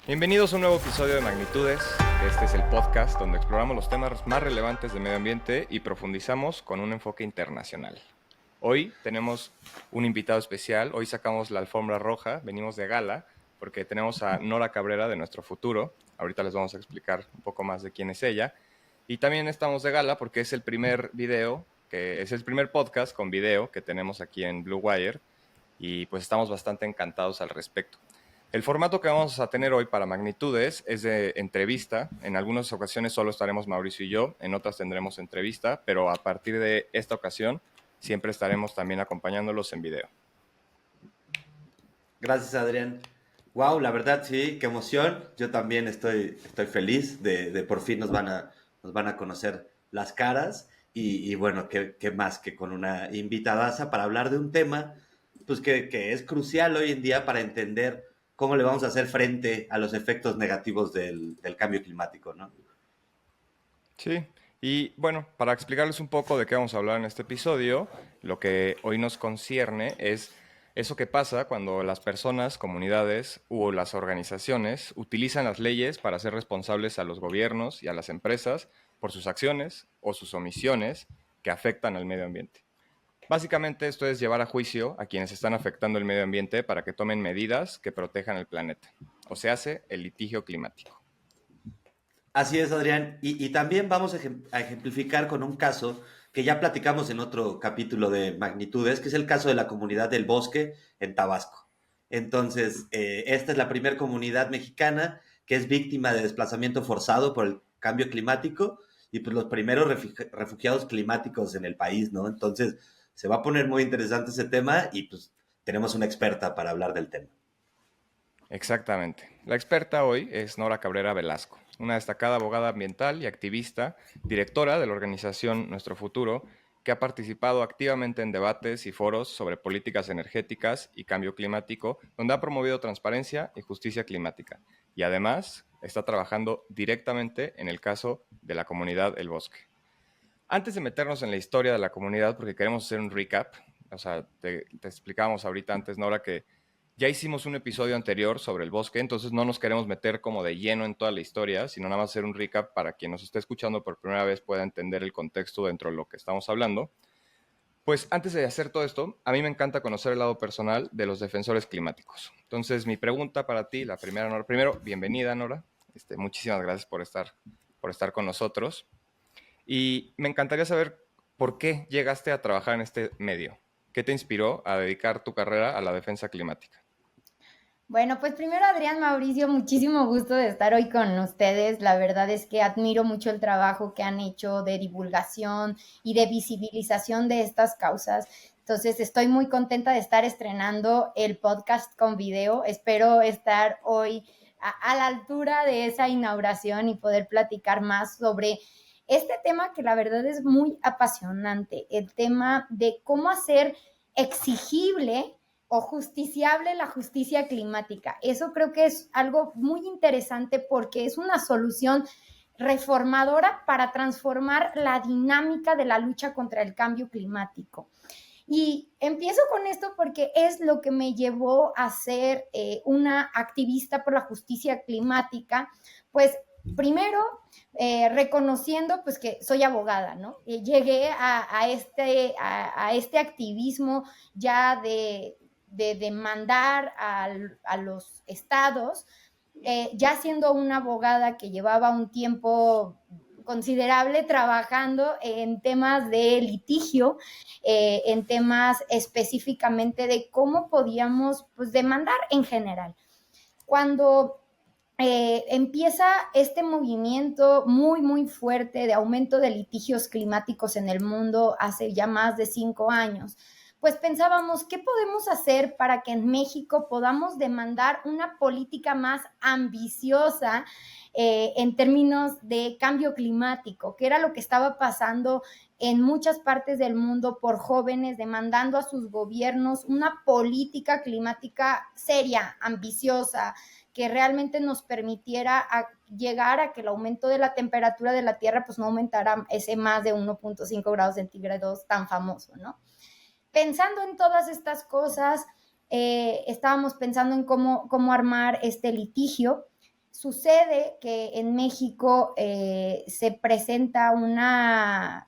Bienvenidos a un nuevo episodio de Magnitudes. Este es el podcast donde exploramos los temas más relevantes de medio ambiente y profundizamos con un enfoque internacional. Hoy tenemos un invitado especial. Hoy sacamos la alfombra roja, venimos de gala porque tenemos a Nora Cabrera de Nuestro Futuro. Ahorita les vamos a explicar un poco más de quién es ella. Y también estamos de gala porque es el primer podcast con video que tenemos aquí en Blue Wire y pues estamos bastante encantados al respecto. El formato que vamos a tener hoy para Magnitudes es de entrevista. En algunas ocasiones solo estaremos Mauricio y yo, en otras tendremos entrevista, pero a partir de esta ocasión siempre estaremos también acompañándolos en video. Gracias, Adrián. Wow, la verdad sí, qué emoción. Yo también estoy feliz de por fin nos van a conocer las caras y bueno, qué más que con una invitadaza para hablar de un tema pues que es crucial hoy en día para entender cómo le vamos a hacer frente a los efectos negativos del cambio climático, ¿no? Sí, y bueno, para explicarles un poco de qué vamos a hablar en este episodio, lo que hoy nos concierne es eso que pasa cuando las personas, comunidades o las organizaciones utilizan las leyes para hacer responsables a los gobiernos y a las empresas por sus acciones o sus omisiones que afectan al medio ambiente. Básicamente esto es llevar a juicio a quienes están afectando el medio ambiente para que tomen medidas que protejan el planeta, o se hace el litigio climático. Así es, Adrián. Y también vamos a ejemplificar con un caso que ya platicamos en otro capítulo de Magnitudes, que es el caso de la comunidad del Bosque en Tabasco. Entonces, esta es la primera comunidad mexicana que es víctima de desplazamiento forzado por el cambio climático y pues los primeros refugiados climáticos en el país, ¿no? Entonces, se va a poner muy interesante ese tema y pues tenemos una experta para hablar del tema. Exactamente. La experta hoy es Nora Cabrera Velasco, una destacada abogada ambiental y activista, directora de la organización Nuestro Futuro, que ha participado activamente en debates y foros sobre políticas energéticas y cambio climático, donde ha promovido transparencia y justicia climática. Y además está trabajando directamente en el caso de la comunidad El Bosque. Antes de meternos en la historia de la comunidad, porque queremos hacer un recap, o sea, te explicábamos ahorita antes, Nora, que ya hicimos un episodio anterior sobre el bosque, entonces no nos queremos meter como de lleno en toda la historia, sino nada más hacer un recap para quien nos esté escuchando por primera vez pueda entender el contexto dentro de lo que estamos hablando. Pues antes de hacer todo esto, a mí me encanta conocer el lado personal de los defensores climáticos. Entonces, mi pregunta para ti, la primera, Nora, primero, bienvenida, Nora. Muchísimas gracias por estar con nosotros. Y me encantaría saber por qué llegaste a trabajar en este medio. ¿Qué te inspiró a dedicar tu carrera a la defensa climática? Bueno, pues primero Adrián, Mauricio, muchísimo gusto de estar hoy con ustedes. La verdad es que admiro mucho el trabajo que han hecho de divulgación y de visibilización de estas causas. Entonces, estoy muy contenta de estar estrenando el podcast con video. Espero estar hoy a la altura de esa inauguración y poder platicar más sobre este tema que la verdad es muy apasionante, el tema de cómo hacer exigible o justiciable la justicia climática. Eso creo que es algo muy interesante porque es una solución reformadora para transformar la dinámica de la lucha contra el cambio climático. Y empiezo con esto porque es lo que me llevó a ser una activista por la justicia climática, pues primero reconociendo pues que soy abogada, ¿no? Llegué a este activismo ya de demandar a los estados, ya siendo una abogada que llevaba un tiempo considerable trabajando en temas de litigio, en temas específicamente de cómo podíamos pues, demandar en general. Cuando empieza este movimiento muy, muy fuerte de aumento de litigios climáticos en el mundo hace ya más de 5 años, pues pensábamos, ¿qué podemos hacer para que en México podamos demandar una política más ambiciosa en términos de cambio climático? Que era lo que estaba pasando en muchas partes del mundo por jóvenes demandando a sus gobiernos una política climática seria, ambiciosa, que realmente nos permitiera llegar a que el aumento de la temperatura de la Tierra pues no aumentara ese más de 1.5 grados centígrados tan famoso, ¿no? Pensando en todas estas cosas, estábamos pensando en cómo armar este litigio Sucede que en México se presenta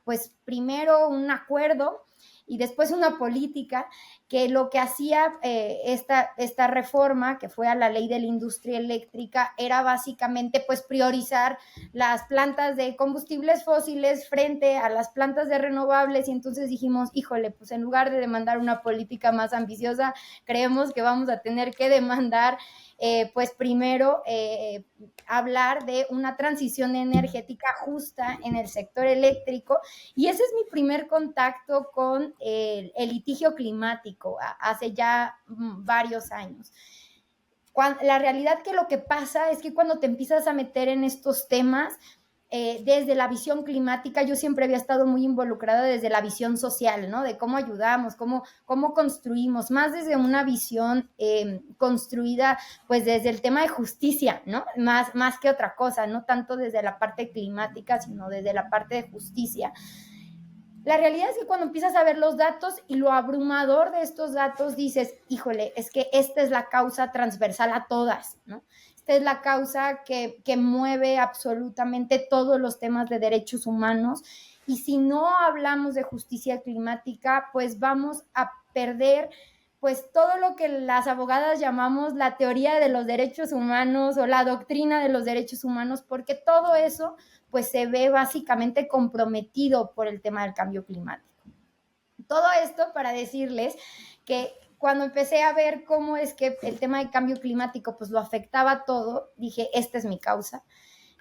pues primero un acuerdo y después una política que lo que hacía esta reforma, que fue a la ley de la industria eléctrica, era básicamente pues priorizar las plantas de combustibles fósiles frente a las plantas de renovables, y entonces dijimos, híjole, pues en lugar de demandar una política más ambiciosa, creemos que vamos a tener que demandar pues primero hablar de una transición energética justa en el sector eléctrico, y ese es mi primer contacto con el litigio climático hace ya varios años. La realidad que lo que pasa es que cuando te empiezas a meter en estos temas, desde la visión climática, yo siempre había estado muy involucrada desde la visión social, ¿no? De cómo ayudamos, cómo construimos, más desde una visión construida, pues desde el tema de justicia, ¿no? Más que otra cosa, no tanto desde la parte climática, sino desde la parte de justicia. La realidad es que cuando empiezas a ver los datos y lo abrumador de estos datos, dices, híjole, es que esta es la causa transversal a todas, ¿no? Esta es la causa que mueve absolutamente todos los temas de derechos humanos, y si no hablamos de justicia climática, pues vamos a perder pues todo lo que las abogadas llamamos la teoría de los derechos humanos o la doctrina de los derechos humanos, porque todo eso pues se ve básicamente comprometido por el tema del cambio climático. Todo esto para decirles que cuando empecé a ver cómo es que el tema del cambio climático pues lo afectaba todo, dije, esta es mi causa.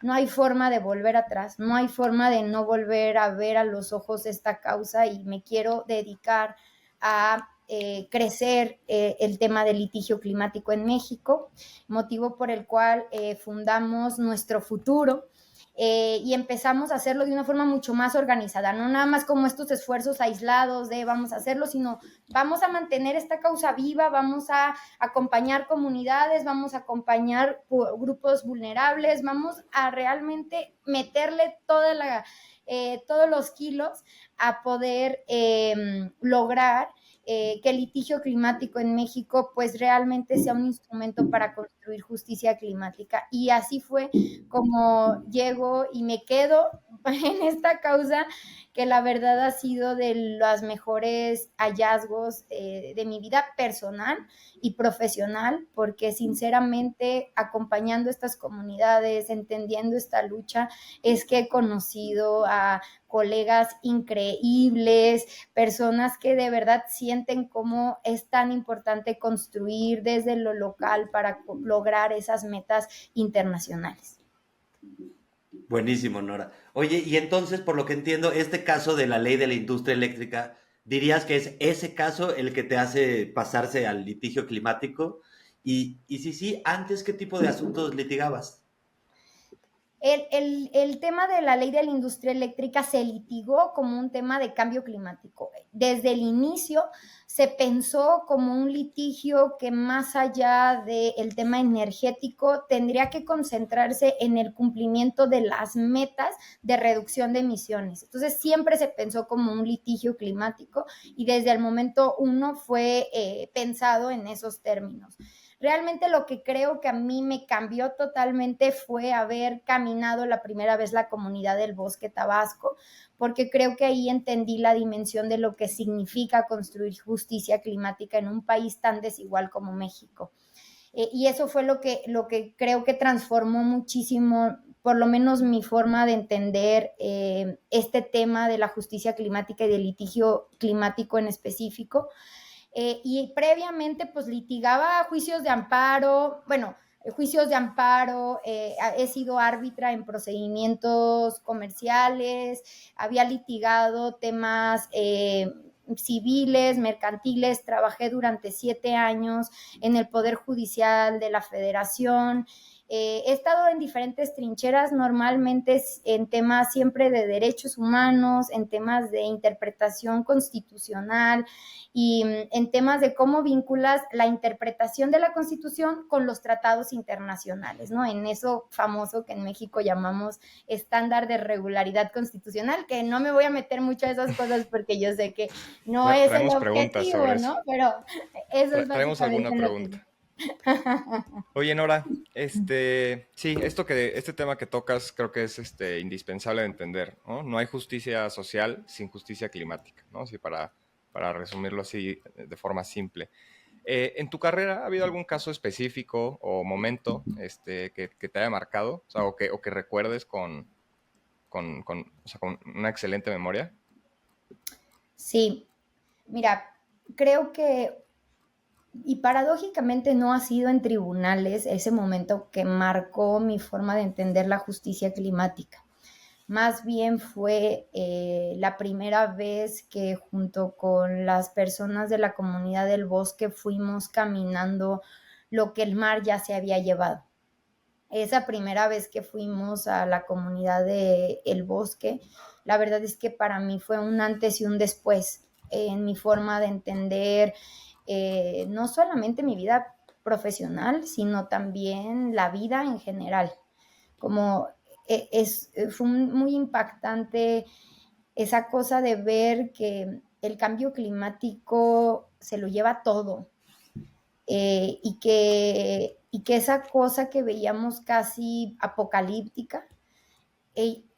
No hay forma de volver atrás, no hay forma de no volver a ver a los ojos esta causa, y me quiero dedicar a crecer el tema del litigio climático en México, motivo por el cual fundamos Nuestro Futuro. Y empezamos a hacerlo de una forma mucho más organizada, no nada más como estos esfuerzos aislados de vamos a hacerlo, sino vamos a mantener esta causa viva, vamos a acompañar comunidades, vamos a acompañar grupos vulnerables, vamos a realmente meterle todos los kilos a poder lograr que el litigio climático en México pues realmente sea un instrumento para construir justicia climática. Y así fue como llego y me quedo en esta causa, que la verdad ha sido de los mejores hallazgos de mi vida personal y profesional, porque sinceramente acompañando estas comunidades, entendiendo esta lucha, es que he conocido a colegas increíbles, personas que de verdad sienten cómo es tan importante construir desde lo local para lograr esas metas internacionales. Buenísimo, Nora. Oye, y entonces, por lo que entiendo, este caso de la ley de la industria eléctrica, ¿dirías que es ese caso el que te hace pasarse al litigio climático? Y si sí, antes, ¿qué tipo de asuntos litigabas? El tema de la ley de la industria eléctrica se litigó como un tema de cambio climático. Desde el inicio se pensó como un litigio que, más allá del tema energético, tendría que concentrarse en el cumplimiento de las metas de reducción de emisiones. Entonces siempre se pensó como un litigio climático, y desde el momento uno fue pensado en esos términos. Realmente lo que creo que a mí me cambió totalmente fue haber caminado la primera vez la comunidad del Bosque Tabasco, porque creo que ahí entendí la dimensión de lo que significa construir justicia climática en un país tan desigual como México. Y eso fue lo que creo que transformó muchísimo, por lo menos mi forma de entender este tema de la justicia climática y del litigio climático en específico. Y previamente pues litigaba juicios de amparo, he sido árbitra en procedimientos comerciales, había litigado temas civiles, mercantiles, trabajé durante 7 años en el Poder Judicial de la Federación. He estado en diferentes trincheras, normalmente en temas siempre de derechos humanos, en temas de interpretación constitucional y en temas de cómo vinculas la interpretación de la Constitución con los tratados internacionales, ¿no? En eso famoso que en México llamamos estándar de regularidad constitucional, que no me voy a meter mucho a esas cosas porque yo sé que no es el objetivo, ¿no? Pero eso es ¿Traemos alguna básicamente lo que... pregunta? Oye, Nora, sí, este tema que tocas creo que es indispensable de entender, ¿no? No hay justicia social sin justicia climática, ¿no? Sí, para resumirlo así de forma simple. ¿En tu carrera ha habido algún caso específico o momento que te haya marcado, o sea, o que recuerdes o sea, con una excelente memoria? Sí, mira, creo que, y paradójicamente no ha sido en tribunales ese momento que marcó mi forma de entender la justicia climática. Más bien fue la primera vez que junto con las personas de la comunidad del bosque fuimos caminando lo que el mar ya se había llevado. Esa primera vez que fuimos a la comunidad de El Bosque, la verdad es que para mí fue un antes y un después en mi forma de entender no solamente mi vida profesional, sino también la vida en general. Como fue muy impactante esa cosa de ver que el cambio climático se lo lleva todo, y que esa cosa que veíamos casi apocalíptica,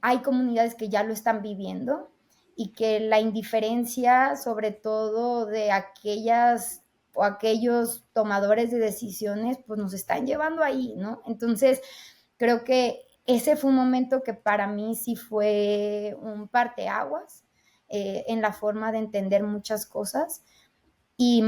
hay comunidades que ya lo están viviendo y que la indiferencia, sobre todo de aquellas o aquellos tomadores de decisiones, pues nos están llevando ahí, ¿no? Entonces, creo que ese fue un momento que para mí sí fue un parteaguas en la forma de entender muchas cosas. Y,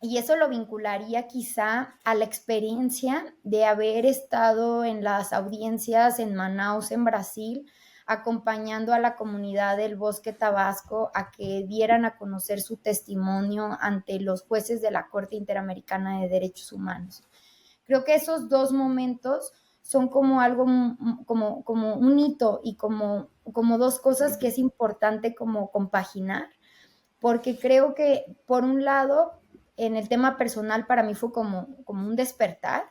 y eso lo vincularía quizá a la experiencia de haber estado en las audiencias en Manaus, en Brasil, acompañando a la comunidad del Bosque Tabasco a que dieran a conocer su testimonio ante los jueces de la Corte Interamericana de Derechos Humanos. Creo que esos dos momentos son como algo, como un hito y como dos cosas que es importante como compaginar, porque creo que por un lado, en el tema personal para mí fue como un despertar,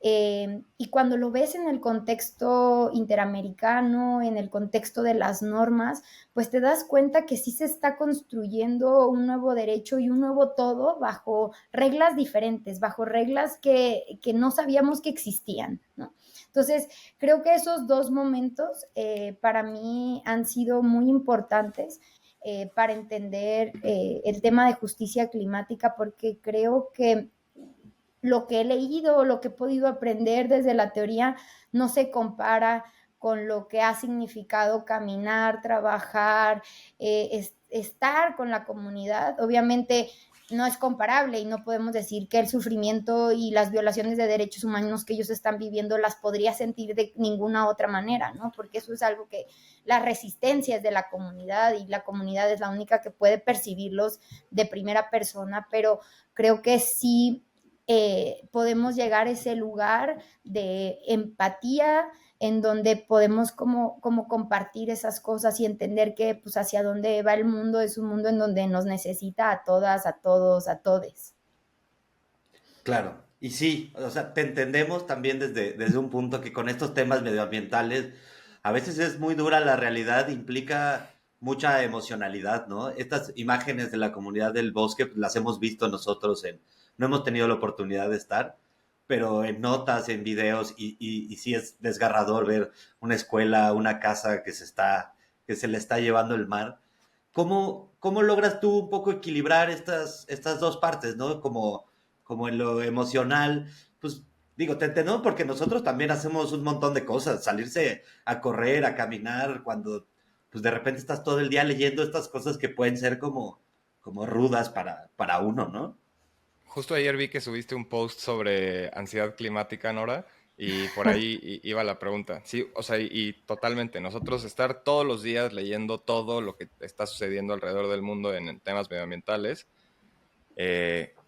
y cuando lo ves en el contexto interamericano, en el contexto de las normas, pues te das cuenta que sí se está construyendo un nuevo derecho y un nuevo todo bajo reglas diferentes, bajo reglas que no sabíamos que existían, ¿no? Entonces, creo que esos dos momentos para mí han sido muy importantes para entender el tema de justicia climática, porque creo que lo que he leído, lo que he podido aprender desde la teoría, no se compara con lo que ha significado caminar, trabajar, estar con la comunidad. Obviamente no es comparable y no podemos decir que el sufrimiento y las violaciones de derechos humanos que ellos están viviendo las podría sentir de ninguna otra manera, ¿no? Porque eso es algo que la resistencia es de la comunidad y la comunidad es la única que puede percibirlos de primera persona, pero creo que sí podemos llegar a ese lugar de empatía en donde podemos como compartir esas cosas y entender que pues hacia dónde va el mundo es un mundo en donde nos necesita a todas, a todos, a todes. Claro, y sí, o sea, te entendemos también desde un punto que con estos temas medioambientales a veces es muy dura la realidad, implica mucha emocionalidad, ¿no? Estas imágenes de la comunidad del bosque pues, las hemos visto nosotros no hemos tenido la oportunidad de estar, pero en notas, en videos, y sí es desgarrador ver una escuela, una casa que se le está llevando el mar. ¿Cómo logras tú un poco equilibrar estas dos partes, ¿no? Como en lo emocional, pues digo, te entiendo porque nosotros también hacemos un montón de cosas, salirse a correr, a caminar, cuando pues de repente estás todo el día leyendo estas cosas que pueden ser como rudas para uno, ¿no? Justo ayer vi que subiste un post sobre ansiedad climática, Nora, y por ahí iba la pregunta. Sí, o sea, y totalmente, nosotros estar todos los días leyendo todo lo que está sucediendo alrededor del mundo en temas medioambientales,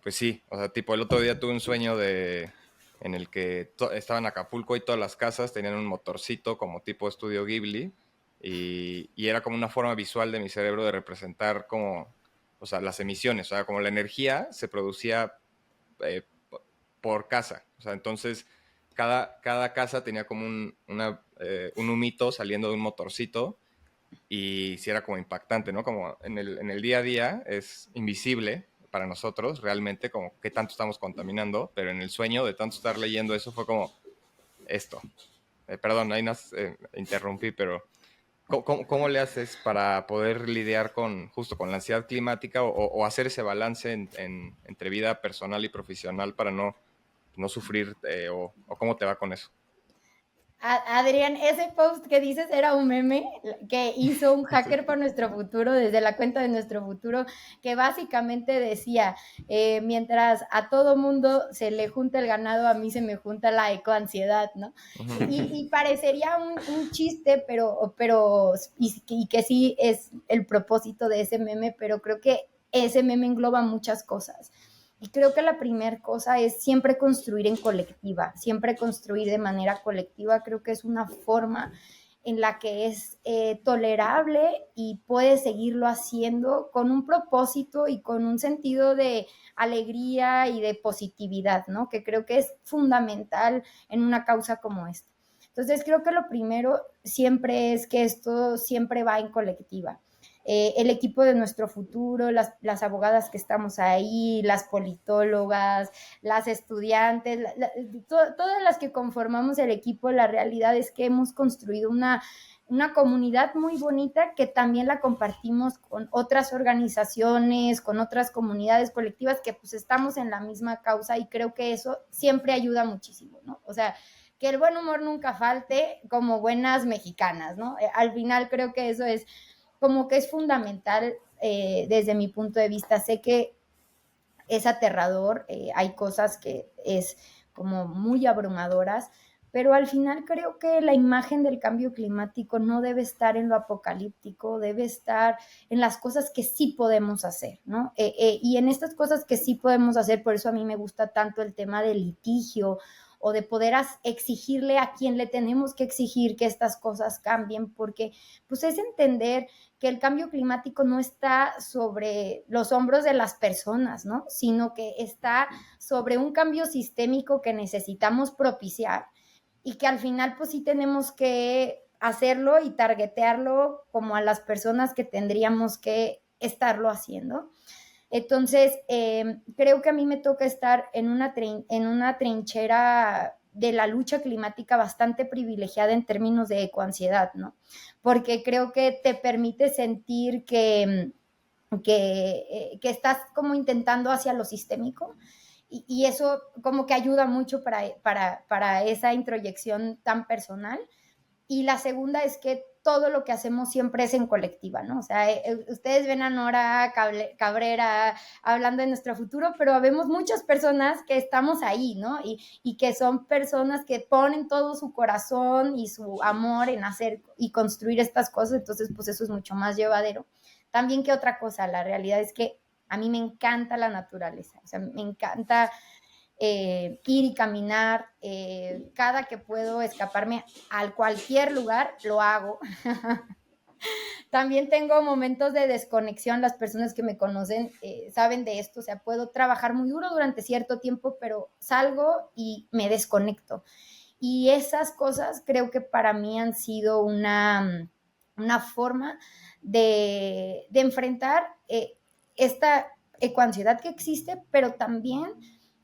pues sí, o sea, tipo el otro día tuve un sueño en el que estaba en Acapulco y todas las casas tenían un motorcito como tipo estudio Ghibli y era como una forma visual de mi cerebro de representar como, o sea, las emisiones, o sea, como la energía se producía eh, por casa, o sea, entonces cada casa tenía como un humito saliendo de un motorcito y sí era como impactante, ¿no? Como en el día a día es invisible, para nosotros realmente, como qué tanto estamos contaminando, pero en el sueño de tanto estar leyendo eso fue como esto. Perdón, ahí nos interrumpí, pero ¿cómo le haces para poder lidiar justo con la ansiedad climática o hacer ese balance entre vida personal y profesional para no sufrir o cómo te va con eso? Adrián, ese post que dices era un meme que hizo un hacker por nuestro futuro, desde la cuenta de nuestro futuro, que básicamente decía, mientras a todo mundo se le junta el ganado, a mí se me junta la ecoansiedad, ¿no? Y parecería un chiste, y que sí es el propósito de ese meme, pero creo que ese meme engloba muchas cosas. Y creo que la primera cosa es siempre construir en colectiva, siempre construir de manera colectiva. Creo que es una forma en la que es tolerable y puedes seguirlo haciendo con un propósito y con un sentido de alegría y de positividad, ¿no? Que creo que es fundamental en una causa como esta. Entonces creo que lo primero siempre es que esto siempre va en colectiva. El equipo de nuestro futuro, las abogadas que estamos ahí, las politólogas, las estudiantes, todas las que conformamos el equipo, la realidad es que hemos construido una comunidad muy bonita que también la compartimos con otras organizaciones, con otras comunidades colectivas que pues estamos en la misma causa y creo que eso siempre ayuda muchísimo, ¿no? O sea, que el buen humor nunca falte como buenas mexicanas, ¿no? Al final creo que eso es como que es fundamental desde mi punto de vista. Sé que es aterrador, hay cosas que es como muy abrumadoras, pero al final creo que la imagen del cambio climático no debe estar en lo apocalíptico, debe estar en las cosas que sí podemos hacer, ¿no? Y en estas cosas que sí podemos hacer, por eso a mí me gusta tanto el tema del litigio o de poder exigirle a quien le tenemos que exigir que estas cosas cambien, porque pues es entender que el cambio climático no está sobre los hombros de las personas, ¿no? Sino que está sobre un cambio sistémico que necesitamos propiciar y que al final pues sí tenemos que hacerlo y targetearlo como a las personas que tendríamos que estarlo haciendo. Entonces, creo que a mí me toca estar en una trinchera de la lucha climática bastante privilegiada en términos de ecoansiedad, ¿no? Porque creo que te permite sentir que estás como intentando hacia lo sistémico y eso como que ayuda mucho para esa introyección tan personal. Y la segunda es que todo lo que hacemos siempre es en colectiva, ¿no? O sea, ustedes ven a Nora Cabrera hablando de nuestro futuro, pero vemos muchas personas que estamos ahí, ¿no? Y que son personas que ponen todo su corazón y su amor en hacer y construir estas cosas, entonces pues eso es mucho más llevadero. También que otra cosa, la realidad es que a mí me encanta la naturaleza, o sea, me encanta ir y caminar, cada que puedo escaparme a cualquier lugar, lo hago. También tengo momentos de desconexión, las personas que me conocen saben de esto, o sea, puedo trabajar muy duro durante cierto tiempo, pero salgo y me desconecto. Y esas cosas creo que para mí han sido una forma de enfrentar esta ecoansiedad que existe, pero también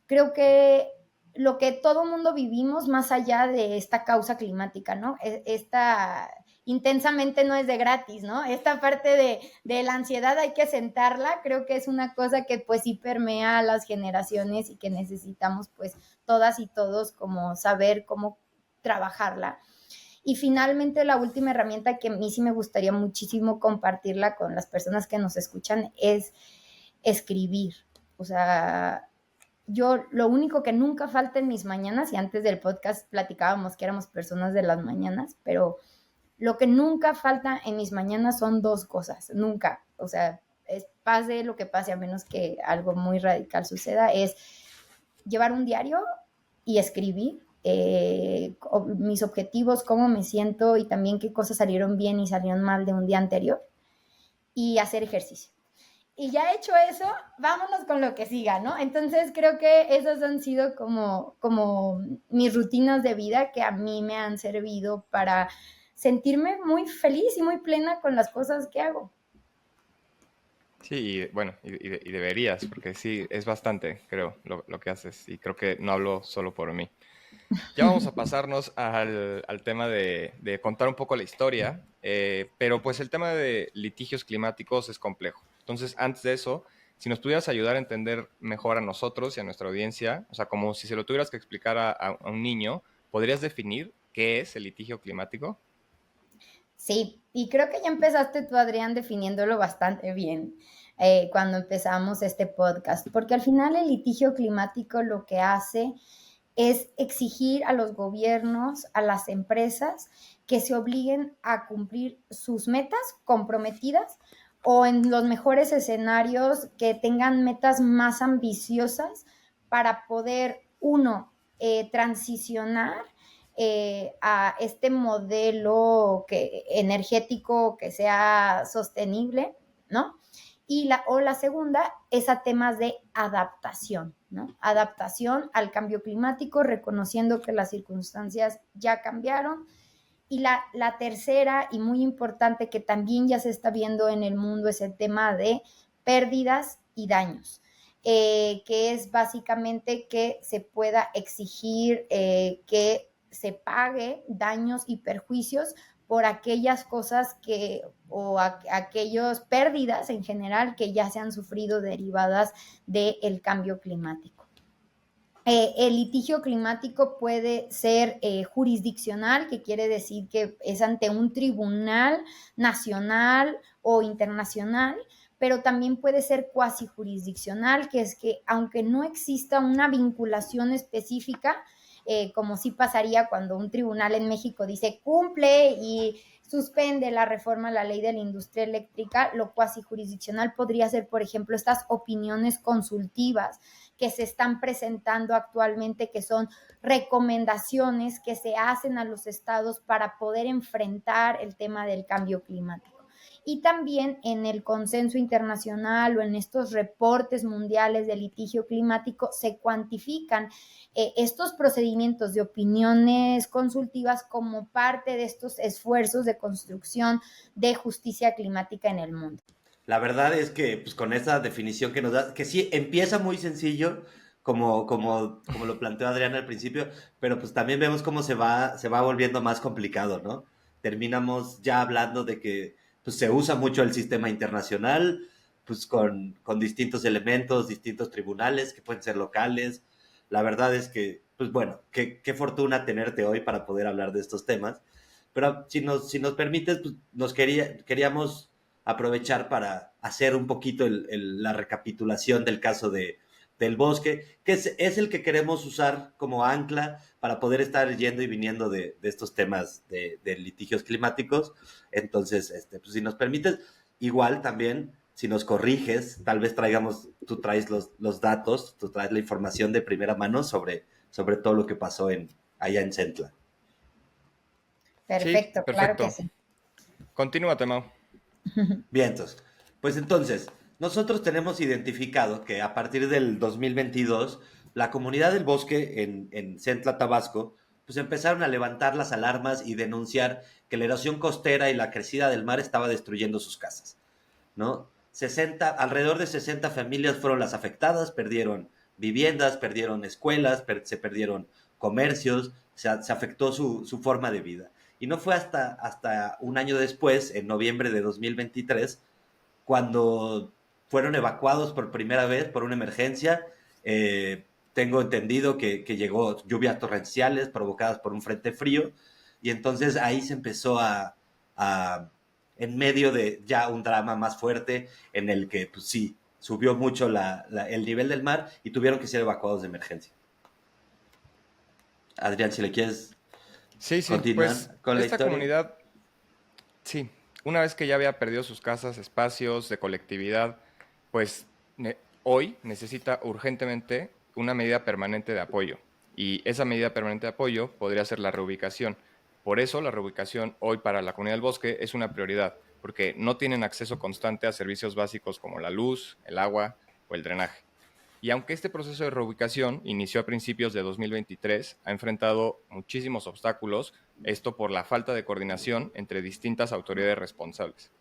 creo que lo que todo mundo vivimos más allá de esta causa climática, ¿no? Esta intensamente no es de gratis, ¿no? Esta parte de la ansiedad hay que sentarla, creo que es una cosa que pues sí permea a las generaciones y que necesitamos pues todas y todos como saber cómo trabajarla. Y finalmente la última herramienta que a mí sí me gustaría muchísimo compartirla con las personas que nos escuchan es escribir. O sea, yo lo único que nunca falta en mis mañanas, y antes del podcast platicábamos que éramos personas de las mañanas, pero lo que nunca falta en mis mañanas son dos cosas, nunca, o sea, pase lo que pase, a menos que algo muy radical suceda, es llevar un diario y escribir mis objetivos, cómo me siento y también qué cosas salieron bien y salieron mal de un día anterior, y hacer ejercicio. Y ya hecho eso, vámonos con lo que siga, ¿no? Entonces creo que esas han sido como mis rutinas de vida que a mí me han servido para sentirme muy feliz y muy plena con las cosas que hago. Sí, y bueno, y deberías, porque sí, es bastante, creo, lo que haces, y creo que no hablo solo por mí. Ya vamos a pasarnos al tema de contar un poco la historia, pero pues el tema de litigios climáticos es complejo. Entonces, antes de eso, si nos pudieras ayudar a entender mejor a nosotros y a nuestra audiencia, o sea, como si se lo tuvieras que explicar a un niño, ¿podrías definir qué es el litigio climático? Sí, y creo que ya empezaste tú, Adrián, definiéndolo bastante bien cuando empezamos este podcast, porque al final el litigio climático lo que hace es exigir a los gobiernos, a las empresas, que se obliguen a cumplir sus metas comprometidas o en los mejores escenarios que tengan metas más ambiciosas para poder, uno, transicionar a este modelo energético que sea sostenible, ¿no? O la segunda es a temas de adaptación, ¿no? Adaptación al cambio climático, reconociendo que las circunstancias ya cambiaron. Y la tercera y muy importante que también ya se está viendo en el mundo es el tema de pérdidas y daños. Que es básicamente que se pueda exigir que se pague daños y perjuicios por aquellas cosas aquellas pérdidas en general que ya se han sufrido derivadas del cambio climático. El litigio climático puede ser jurisdiccional, que quiere decir que es ante un tribunal nacional o internacional, pero también puede ser cuasi jurisdiccional, que es que aunque no exista una vinculación específica, como sí pasaría cuando un tribunal en México dice cumple y suspende la reforma a la ley de la industria eléctrica, lo cuasi jurisdiccional podría ser, por ejemplo, estas opiniones consultivas que se están presentando actualmente, que son recomendaciones que se hacen a los estados para poder enfrentar el tema del cambio climático. Y también en el consenso internacional o en estos reportes mundiales de litigio climático se cuantifican estos procedimientos de opiniones consultivas como parte de estos esfuerzos de construcción de justicia climática en el mundo. La verdad es que pues, con esa definición que nos da, que sí empieza muy sencillo, como lo planteó Adrián al principio, pero pues también vemos cómo se va volviendo más complicado, ¿no? Terminamos ya hablando de que pues, se usa mucho el sistema internacional, pues con distintos elementos, distintos tribunales que pueden ser locales. La verdad es que, pues bueno, qué fortuna tenerte hoy para poder hablar de estos temas. Pero si nos permites, pues, queríamos aprovechar para hacer un poquito la recapitulación del caso del bosque, que es el que queremos usar como ancla para poder estar yendo y viniendo de estos temas de litigios climáticos. Entonces, pues, si nos permites, igual también, si nos corriges, tal vez tú traes los datos, tú traes la información de primera mano sobre todo lo que pasó allá en Centla. Sí, Perfecto, claro que perfecto. sí. Continúa, Mau. Bien, entonces, nosotros tenemos identificado que a partir del 2022, la comunidad del bosque en Centla, Tabasco, pues empezaron a levantar las alarmas y denunciar que la erosión costera y la crecida del mar estaba destruyendo sus casas, ¿no? Alrededor de 60 familias fueron las afectadas, perdieron viviendas, perdieron escuelas, se perdieron comercios, se afectó su forma de vida. Y no fue hasta un año después, en noviembre de 2023, cuando fueron evacuados por primera vez por una emergencia. Tengo entendido que llegó lluvias torrenciales provocadas por un frente frío, y entonces ahí se empezó en medio de ya un drama más fuerte en el que, pues sí, subió mucho el nivel del mar y tuvieron que ser evacuados de emergencia. Adrián, si le quieres Sí, sí, pues continuar con la esta historia. comunidad, sí, una vez que ya había perdido sus casas, espacios de colectividad, pues hoy necesita urgentemente una medida permanente de apoyo. Y esa medida permanente de apoyo podría ser la reubicación. Por eso la reubicación hoy para la comunidad del bosque es una prioridad, porque no tienen acceso constante a servicios básicos como la luz, el agua o el drenaje. Y aunque este proceso de reubicación inició a principios de 2023, ha enfrentado muchísimos obstáculos, esto por la falta de coordinación entre distintas autoridades responsables.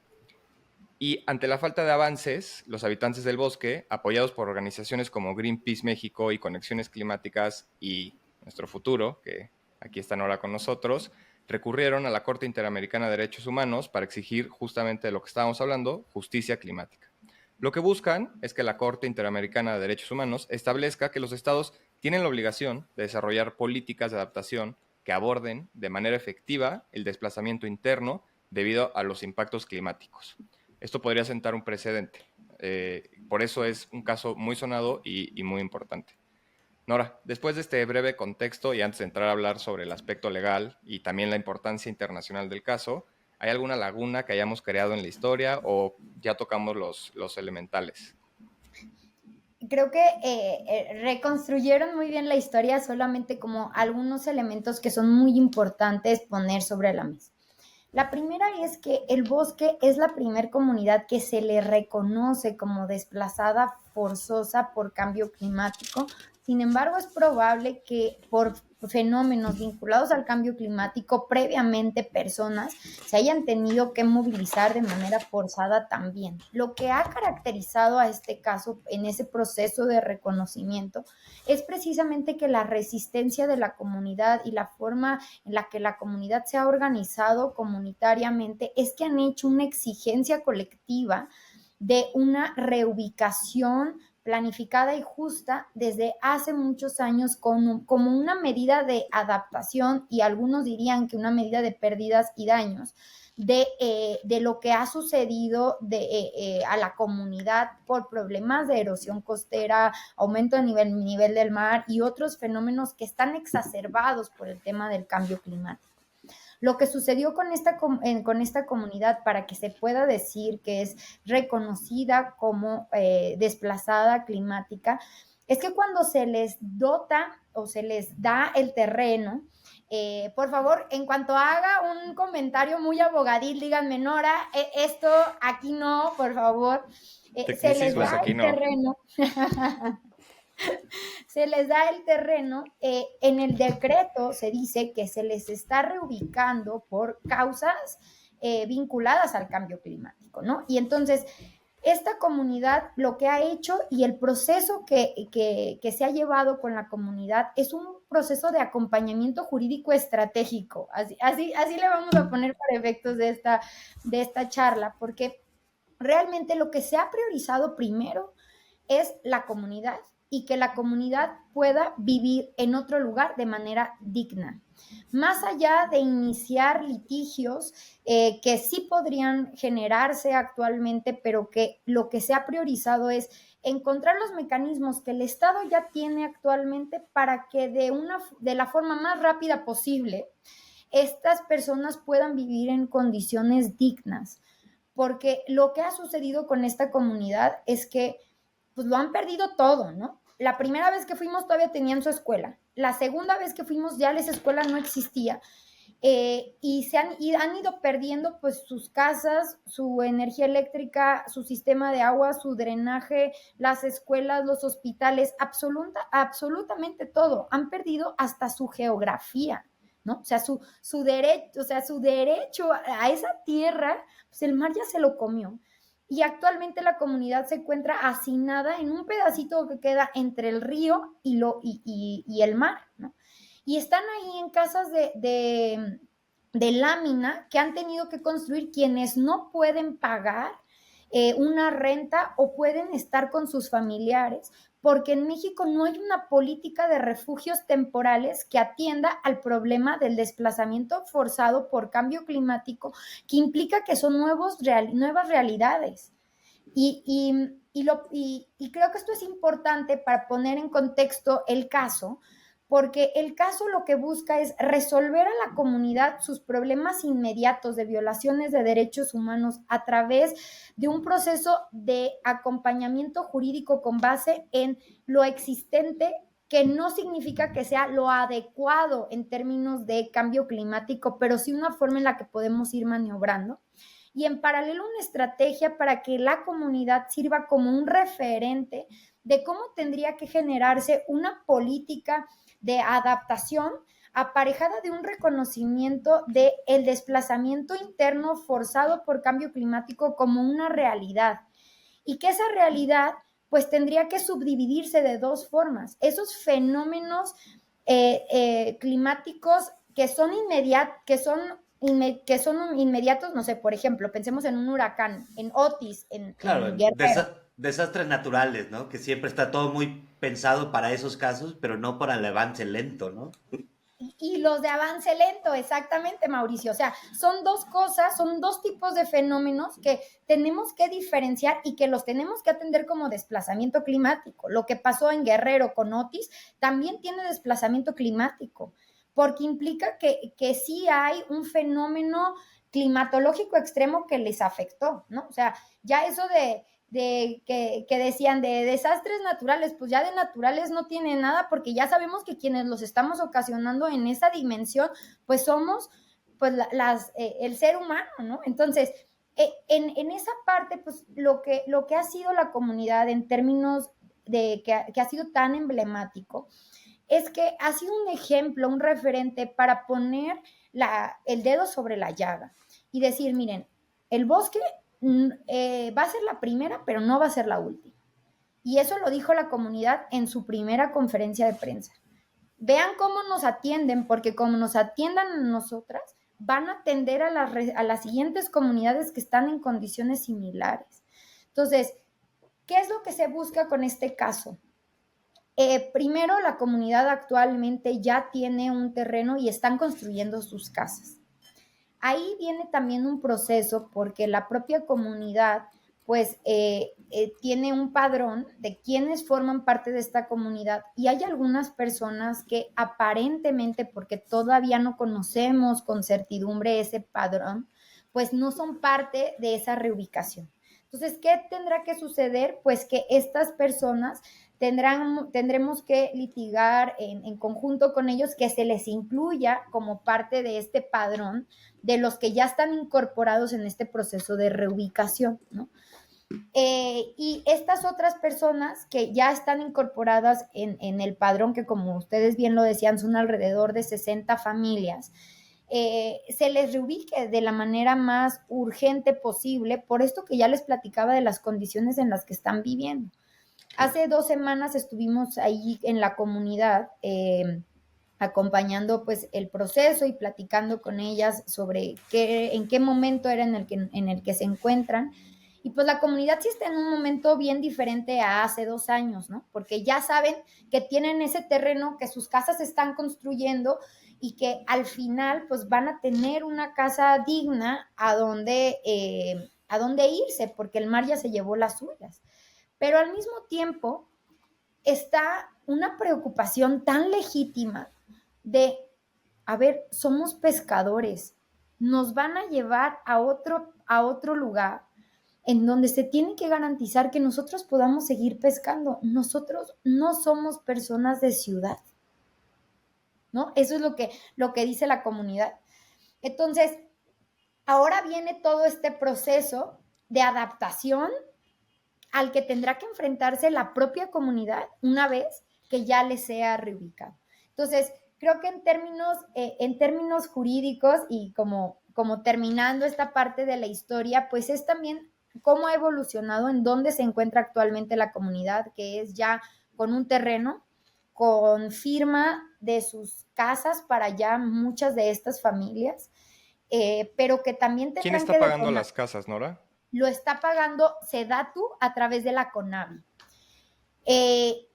Y ante la falta de avances, los habitantes del bosque, apoyados por organizaciones como Greenpeace México y Conexiones Climáticas y Nuestro Futuro, que aquí están ahora con nosotros, recurrieron a la Corte Interamericana de Derechos Humanos para exigir justamente de lo que estábamos hablando, justicia climática. Lo que buscan es que la Corte Interamericana de Derechos Humanos establezca que los estados tienen la obligación de desarrollar políticas de adaptación que aborden de manera efectiva el desplazamiento interno debido a los impactos climáticos. Esto podría sentar un precedente. Por eso es un caso muy sonado y muy importante. Nora, después de este breve contexto y antes de entrar a hablar sobre el aspecto legal y también la importancia internacional del caso, ¿hay alguna laguna que hayamos creado en la historia o ya tocamos los elementales? Creo que reconstruyeron muy bien la historia, solamente como algunos elementos que son muy importantes poner sobre la mesa. La primera es que el bosque es la primer comunidad que se le reconoce como desplazada forzosa por cambio climático. Sin embargo, es probable que por fenómenos vinculados al cambio climático, previamente personas se hayan tenido que movilizar de manera forzada también. Lo que ha caracterizado a este caso en ese proceso de reconocimiento es precisamente que la resistencia de la comunidad y la forma en la que la comunidad se ha organizado comunitariamente es que han hecho una exigencia colectiva de una reubicación planificada y justa desde hace muchos años como una medida de adaptación y algunos dirían que una medida de pérdidas y daños de lo que ha sucedido a la comunidad por problemas de erosión costera, aumento de nivel del mar y otros fenómenos que están exacerbados por el tema del cambio climático. Lo que sucedió con esta comunidad para que se pueda decir que es reconocida como desplazada climática es que cuando se les dota o se les da el terreno, por favor, en cuanto haga un comentario muy abogadil, díganme, Nora, esto aquí no, por favor. Se les da el terreno. Se les da el terreno, en el decreto se dice que se les está reubicando por causas vinculadas al cambio climático, ¿no? Y entonces, esta comunidad lo que ha hecho y el proceso que se ha llevado con la comunidad es un proceso de acompañamiento jurídico estratégico. Así le vamos a poner para efectos de esta charla, porque realmente lo que se ha priorizado primero es la comunidad y que la comunidad pueda vivir en otro lugar de manera digna. Más allá de iniciar litigios que sí podrían generarse actualmente, pero que lo que se ha priorizado es encontrar los mecanismos que el Estado ya tiene actualmente para que de la forma más rápida posible estas personas puedan vivir en condiciones dignas. Porque lo que ha sucedido con esta comunidad es que pues lo han perdido todo, ¿no? La primera vez que fuimos todavía tenían su escuela. La segunda vez que fuimos ya esa escuela no existía. Y han ido perdiendo pues sus casas, su energía eléctrica, su sistema de agua, su drenaje, las escuelas, los hospitales, absolutamente todo. Han perdido hasta su geografía, ¿no? O sea, su derecho a esa tierra, pues el mar ya se lo comió. Y actualmente la comunidad se encuentra hacinada en un pedacito que queda entre el río y el mar, ¿no? Y están ahí en casas de lámina que han tenido que construir quienes no pueden pagar una renta o pueden estar con sus familiares, porque en México no hay una política de refugios temporales que atienda al problema del desplazamiento forzado por cambio climático, que implica que son nuevas realidades. Y creo que esto es importante para poner en contexto el caso, porque el caso lo que busca es resolver a la comunidad sus problemas inmediatos de violaciones de derechos humanos a través de un proceso de acompañamiento jurídico con base en lo existente, que no significa que sea lo adecuado en términos de cambio climático, pero sí una forma en la que podemos ir maniobrando. Y en paralelo una estrategia para que la comunidad sirva como un referente de cómo tendría que generarse una política de adaptación aparejada de un reconocimiento de el desplazamiento interno forzado por cambio climático como una realidad, y que esa realidad pues tendría que subdividirse de dos formas. Esos fenómenos climáticos que son inmediatos, no sé, por ejemplo, pensemos en un huracán, en Otis, Claro, en Guerrero. desastres naturales, ¿no? Que siempre está todo muy pensado para esos casos, pero no para el avance lento, ¿no? Y los de avance lento, exactamente, Mauricio. O sea, son dos cosas, son dos tipos de fenómenos que tenemos que diferenciar y que los tenemos que atender como desplazamiento climático. Lo que pasó en Guerrero con Otis también tiene desplazamiento climático, porque implica que sí hay un fenómeno climatológico extremo que les afectó, ¿no? O sea, ya eso que decían de desastres naturales, pues ya de naturales no tiene nada, porque ya sabemos que quienes los estamos ocasionando en esa dimensión, pues somos pues el ser humano, ¿no? Entonces, en esa parte, pues lo que ha sido la comunidad en términos de que ha sido tan emblemático, es que ha sido un ejemplo, un referente para poner el dedo sobre la llaga y decir, miren, el bosque va a ser la primera, pero no va a ser la última. Y eso lo dijo la comunidad en su primera conferencia de prensa. Vean cómo nos atienden, porque como nos atiendan a nosotras, van a atender a las siguientes comunidades que están en condiciones similares. Entonces, ¿qué es lo que se busca con este caso? Primero, la comunidad actualmente ya tiene un terreno y están construyendo sus casas. Ahí viene también un proceso porque la propia comunidad pues tiene un padrón de quienes forman parte de esta comunidad y hay algunas personas que aparentemente, porque todavía no conocemos con certidumbre ese padrón, pues no son parte de esa reubicación. Entonces, ¿qué tendrá que suceder? Pues que estas personas tendremos que litigar en conjunto con ellos que se les incluya como parte de este padrón de los que ya están incorporados en este proceso de reubicación, ¿no? Y estas otras personas que ya están incorporadas en el padrón, que como ustedes bien lo decían, son alrededor de 60 familias, se les reubique de la manera más urgente posible, por esto que ya les platicaba de las condiciones en las que están viviendo. Hace 2 semanas estuvimos ahí en la comunidad acompañando pues el proceso y platicando con ellas sobre en qué momento era en el que se encuentran. Y pues la comunidad sí está en un momento bien diferente a hace 2 años, ¿no? Porque ya saben que tienen ese terreno, que sus casas se están construyendo y que al final pues van a tener una casa digna a donde irse, porque el mar ya se llevó las suyas. Pero al mismo tiempo está una preocupación tan legítima de, a ver, somos pescadores, nos van a llevar a otro lugar en donde se tiene que garantizar que nosotros podamos seguir pescando. Nosotros no somos personas de ciudad, ¿no? Eso es lo que dice la comunidad. Entonces, ahora viene todo este proceso de adaptación al que tendrá que enfrentarse la propia comunidad una vez que ya les sea reubicado. Entonces, creo que en términos jurídicos y como terminando esta parte de la historia, pues es también cómo ha evolucionado, en dónde se encuentra actualmente la comunidad, que es ya con un terreno, con firma de sus casas para ya muchas de estas familias, pero que también ¿Quién tendrán está que pagando detonar. las casas, Nora? Lo está pagando SEDATU a través de la CONAVI.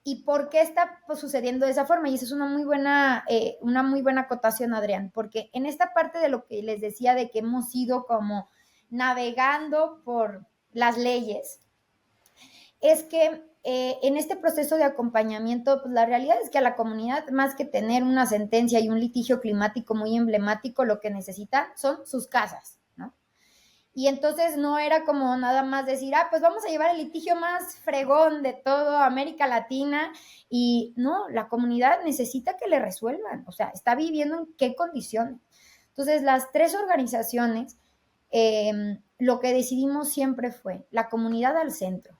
¿Y por qué está pues, sucediendo de esa forma? Y esa es una muy buena acotación, Adrián, porque en esta parte de lo que les decía de que hemos ido como navegando por las leyes, es que en este proceso de acompañamiento, pues la realidad es que a la comunidad, más que tener una sentencia y un litigio climático muy emblemático, lo que necesitan son sus casas, ¿no? Y entonces no era como nada más decir, pues vamos a llevar el litigio más fregón de toda América Latina. Y no, la comunidad necesita que le resuelvan. O sea, está viviendo en qué condiciones. Entonces, las 3 organizaciones, lo que decidimos siempre fue la comunidad al centro.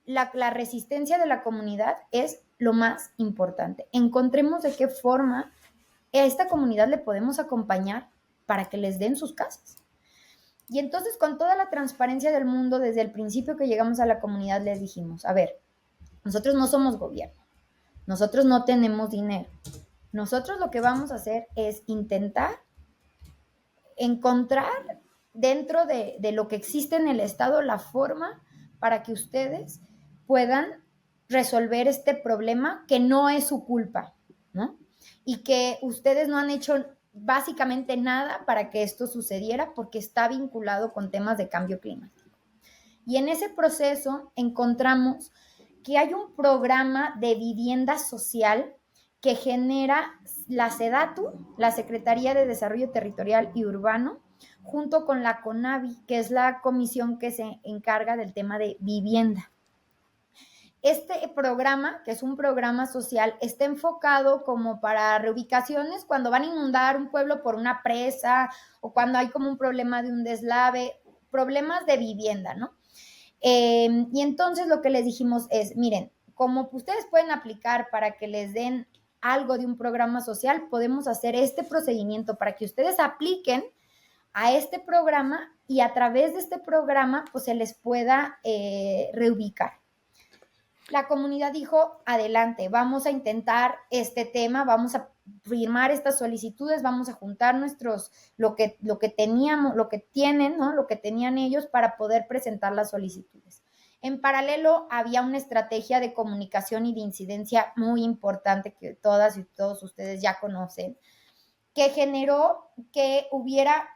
La resistencia de la comunidad es lo más importante. Encontremos de qué forma a esta comunidad le podemos acompañar para que les den sus casas. Y entonces, con toda la transparencia del mundo, desde el principio que llegamos a la comunidad, les dijimos, a ver, nosotros no somos gobierno, nosotros no tenemos dinero. Nosotros lo que vamos a hacer es intentar encontrar dentro de lo que existe en el Estado la forma para que ustedes puedan resolver este problema que no es su culpa, ¿no? Y que ustedes no han hecho básicamente nada para que esto sucediera porque está vinculado con temas de cambio climático. Y en ese proceso encontramos que hay un programa de vivienda social que genera la SEDATU, la Secretaría de Desarrollo Territorial y Urbano, junto con la CONAVI, que es la comisión que se encarga del tema de vivienda. Este programa, que es un programa social, está enfocado como para reubicaciones cuando van a inundar un pueblo por una presa o cuando hay como un problema de un deslave, problemas de vivienda, ¿no? Y entonces lo que les dijimos es, miren, como ustedes pueden aplicar para que les den algo de un programa social, podemos hacer este procedimiento para que ustedes apliquen a este programa y a través de este programa pues se les pueda reubicar. La comunidad dijo, adelante, vamos a intentar este tema, vamos a firmar estas solicitudes, vamos a juntar lo que teníamos, lo que tienen, ¿no? Lo que tenían ellos para poder presentar las solicitudes. En paralelo, había una estrategia de comunicación y de incidencia muy importante que todas y todos ustedes ya conocen, que generó que hubiera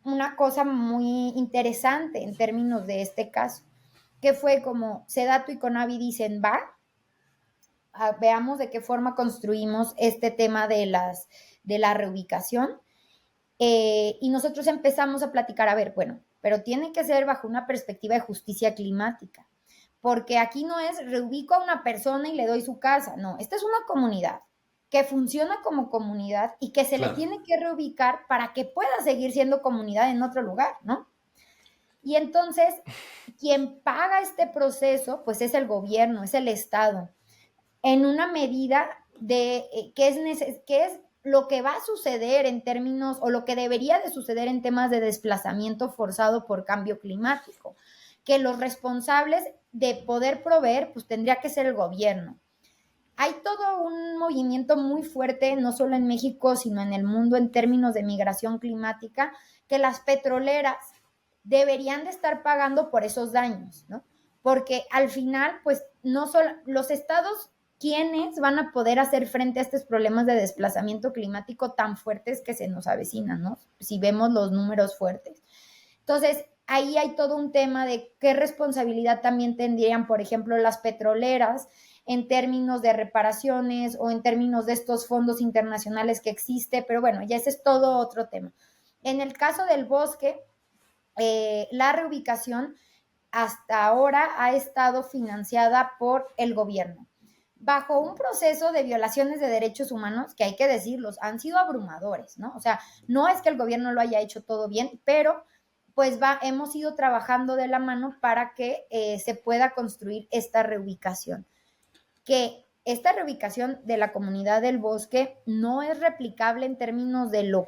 una cosa muy interesante en términos de este caso, que fue como SEDATU y CONAVI dicen, veamos de qué forma construimos este tema de la reubicación. Y nosotros empezamos a platicar, a ver, bueno, pero tiene que ser bajo una perspectiva de justicia climática, porque aquí no es reubico a una persona y le doy su casa, no, esta es una comunidad que funciona como comunidad y que se le tiene que reubicar para que pueda seguir siendo comunidad en otro lugar, ¿no? Y entonces, quien paga este proceso, pues es el gobierno, es el Estado, en una medida de que es lo que va a suceder en términos, o lo que debería de suceder en temas de desplazamiento forzado por cambio climático, que los responsables de poder proveer, pues tendría que ser el gobierno. Hay todo un movimiento muy fuerte, no solo en México, sino en el mundo en términos de migración climática, que las petroleras deberían de estar pagando por esos daños, ¿no? Porque al final, pues, no solo los estados, ¿quiénes van a poder hacer frente a estos problemas de desplazamiento climático tan fuertes que se nos avecinan, ¿no? Si vemos los números fuertes. Entonces, ahí hay todo un tema de qué responsabilidad también tendrían, por ejemplo, las petroleras en términos de reparaciones o en términos de estos fondos internacionales que existe, pero bueno, ya ese es todo otro tema. En el caso del bosque, la reubicación hasta ahora ha estado financiada por el gobierno, bajo un proceso de violaciones de derechos humanos que hay que decirlos, han sido abrumadores, ¿no? O sea, no es que el gobierno lo haya hecho todo bien, pero pues hemos ido trabajando de la mano para que se pueda construir esta reubicación. Que esta reubicación de la comunidad del bosque no es replicable en términos de lo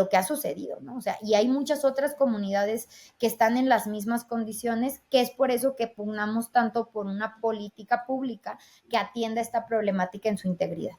que ha sucedido, ¿no? O sea, y hay muchas otras comunidades que están en las mismas condiciones, que es por eso que pugnamos tanto por una política pública que atienda esta problemática en su integridad.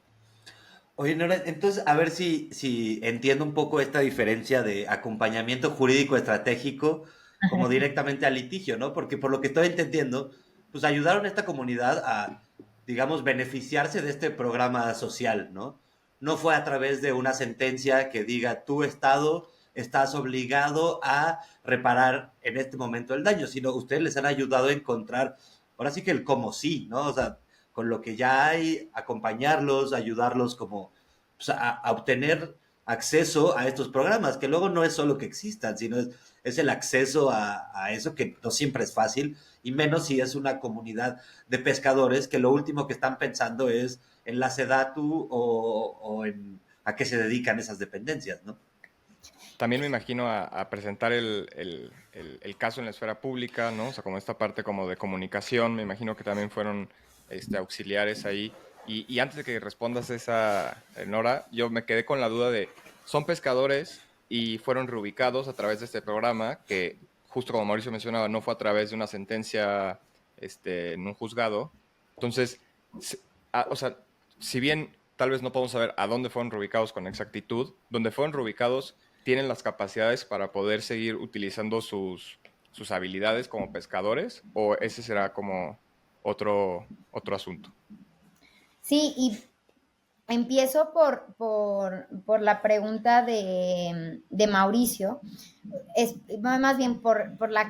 Oye, Nora, entonces a ver si entiendo un poco esta diferencia de acompañamiento jurídico estratégico como directamente al litigio, ¿no? Porque por lo que estoy entendiendo, pues ayudaron a esta comunidad a, digamos, beneficiarse de este programa social, ¿no? No fue a través de una sentencia que diga, tu Estado estás obligado a reparar en este momento el daño, sino ustedes les han ayudado a encontrar, ahora sí que el como sí, ¿no? O sea, con lo que ya hay, acompañarlos, ayudarlos como pues, a obtener acceso a estos programas, que luego no es solo que existan, sino es el acceso a eso que no siempre es fácil, y menos si es una comunidad de pescadores que lo último que están pensando es en la SEDATU o en a qué se dedican esas dependencias, ¿no? También me imagino a presentar el caso en la esfera pública, ¿no? O sea, como esta parte como de comunicación, me imagino que también fueron auxiliares ahí. Y antes de que respondas esa, Nora, yo me quedé con la duda de, son pescadores y fueron reubicados a través de este programa, que justo como Mauricio mencionaba, no fue a través de una sentencia en un juzgado. Entonces, o sea, si bien tal vez no podemos saber a dónde fueron reubicados con exactitud, donde fueron reubicados tienen las capacidades para poder seguir utilizando sus habilidades como pescadores, o ese será como otro asunto. Sí, y empiezo por la pregunta de Mauricio, es más bien por la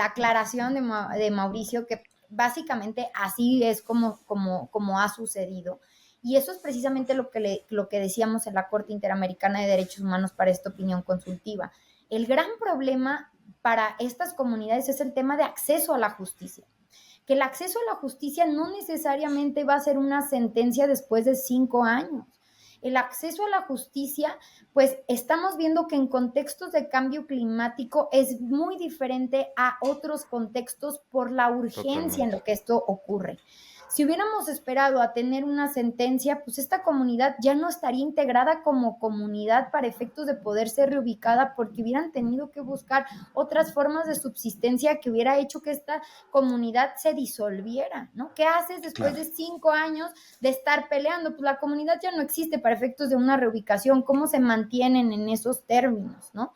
aclaración de Mauricio, que básicamente así es como ha sucedido. Y eso es precisamente lo que decíamos en la Corte Interamericana de Derechos Humanos para esta opinión consultiva. El gran problema para estas comunidades es el tema de acceso a la justicia, que el acceso a la justicia no necesariamente va a ser una sentencia después de 5 años. El acceso a la justicia, pues estamos viendo que en contextos de cambio climático es muy diferente a otros contextos por la urgencia en lo que esto ocurre. Si hubiéramos esperado a tener una sentencia, pues esta comunidad ya no estaría integrada como comunidad para efectos de poder ser reubicada, porque hubieran tenido que buscar otras formas de subsistencia que hubiera hecho que esta comunidad se disolviera, ¿no? ¿Qué haces después de 5 años de estar peleando? Pues la comunidad ya no existe para efectos de una reubicación. ¿Cómo se mantienen en esos términos, no?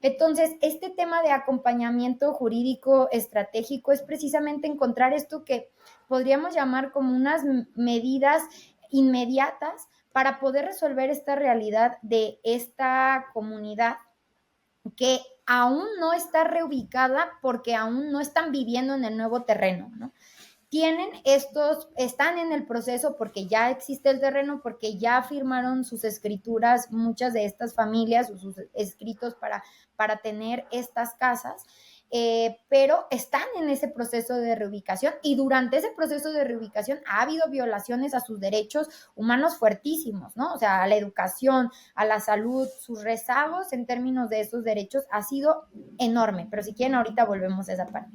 Entonces, este tema de acompañamiento jurídico estratégico es precisamente encontrar esto que podríamos llamar como unas medidas inmediatas para poder resolver esta realidad de esta comunidad que aún no está reubicada porque aún no están viviendo en el nuevo terreno, ¿no? Están en el proceso porque ya existe el terreno, porque ya firmaron sus escrituras, muchas de estas familias, o sus escritos para tener estas casas, pero están en ese proceso de reubicación, y durante ese proceso de reubicación ha habido violaciones a sus derechos humanos fuertísimos, ¿no? O sea, a la educación, a la salud, sus rezagos en términos de esos derechos ha sido enorme, pero si quieren ahorita volvemos a esa parte.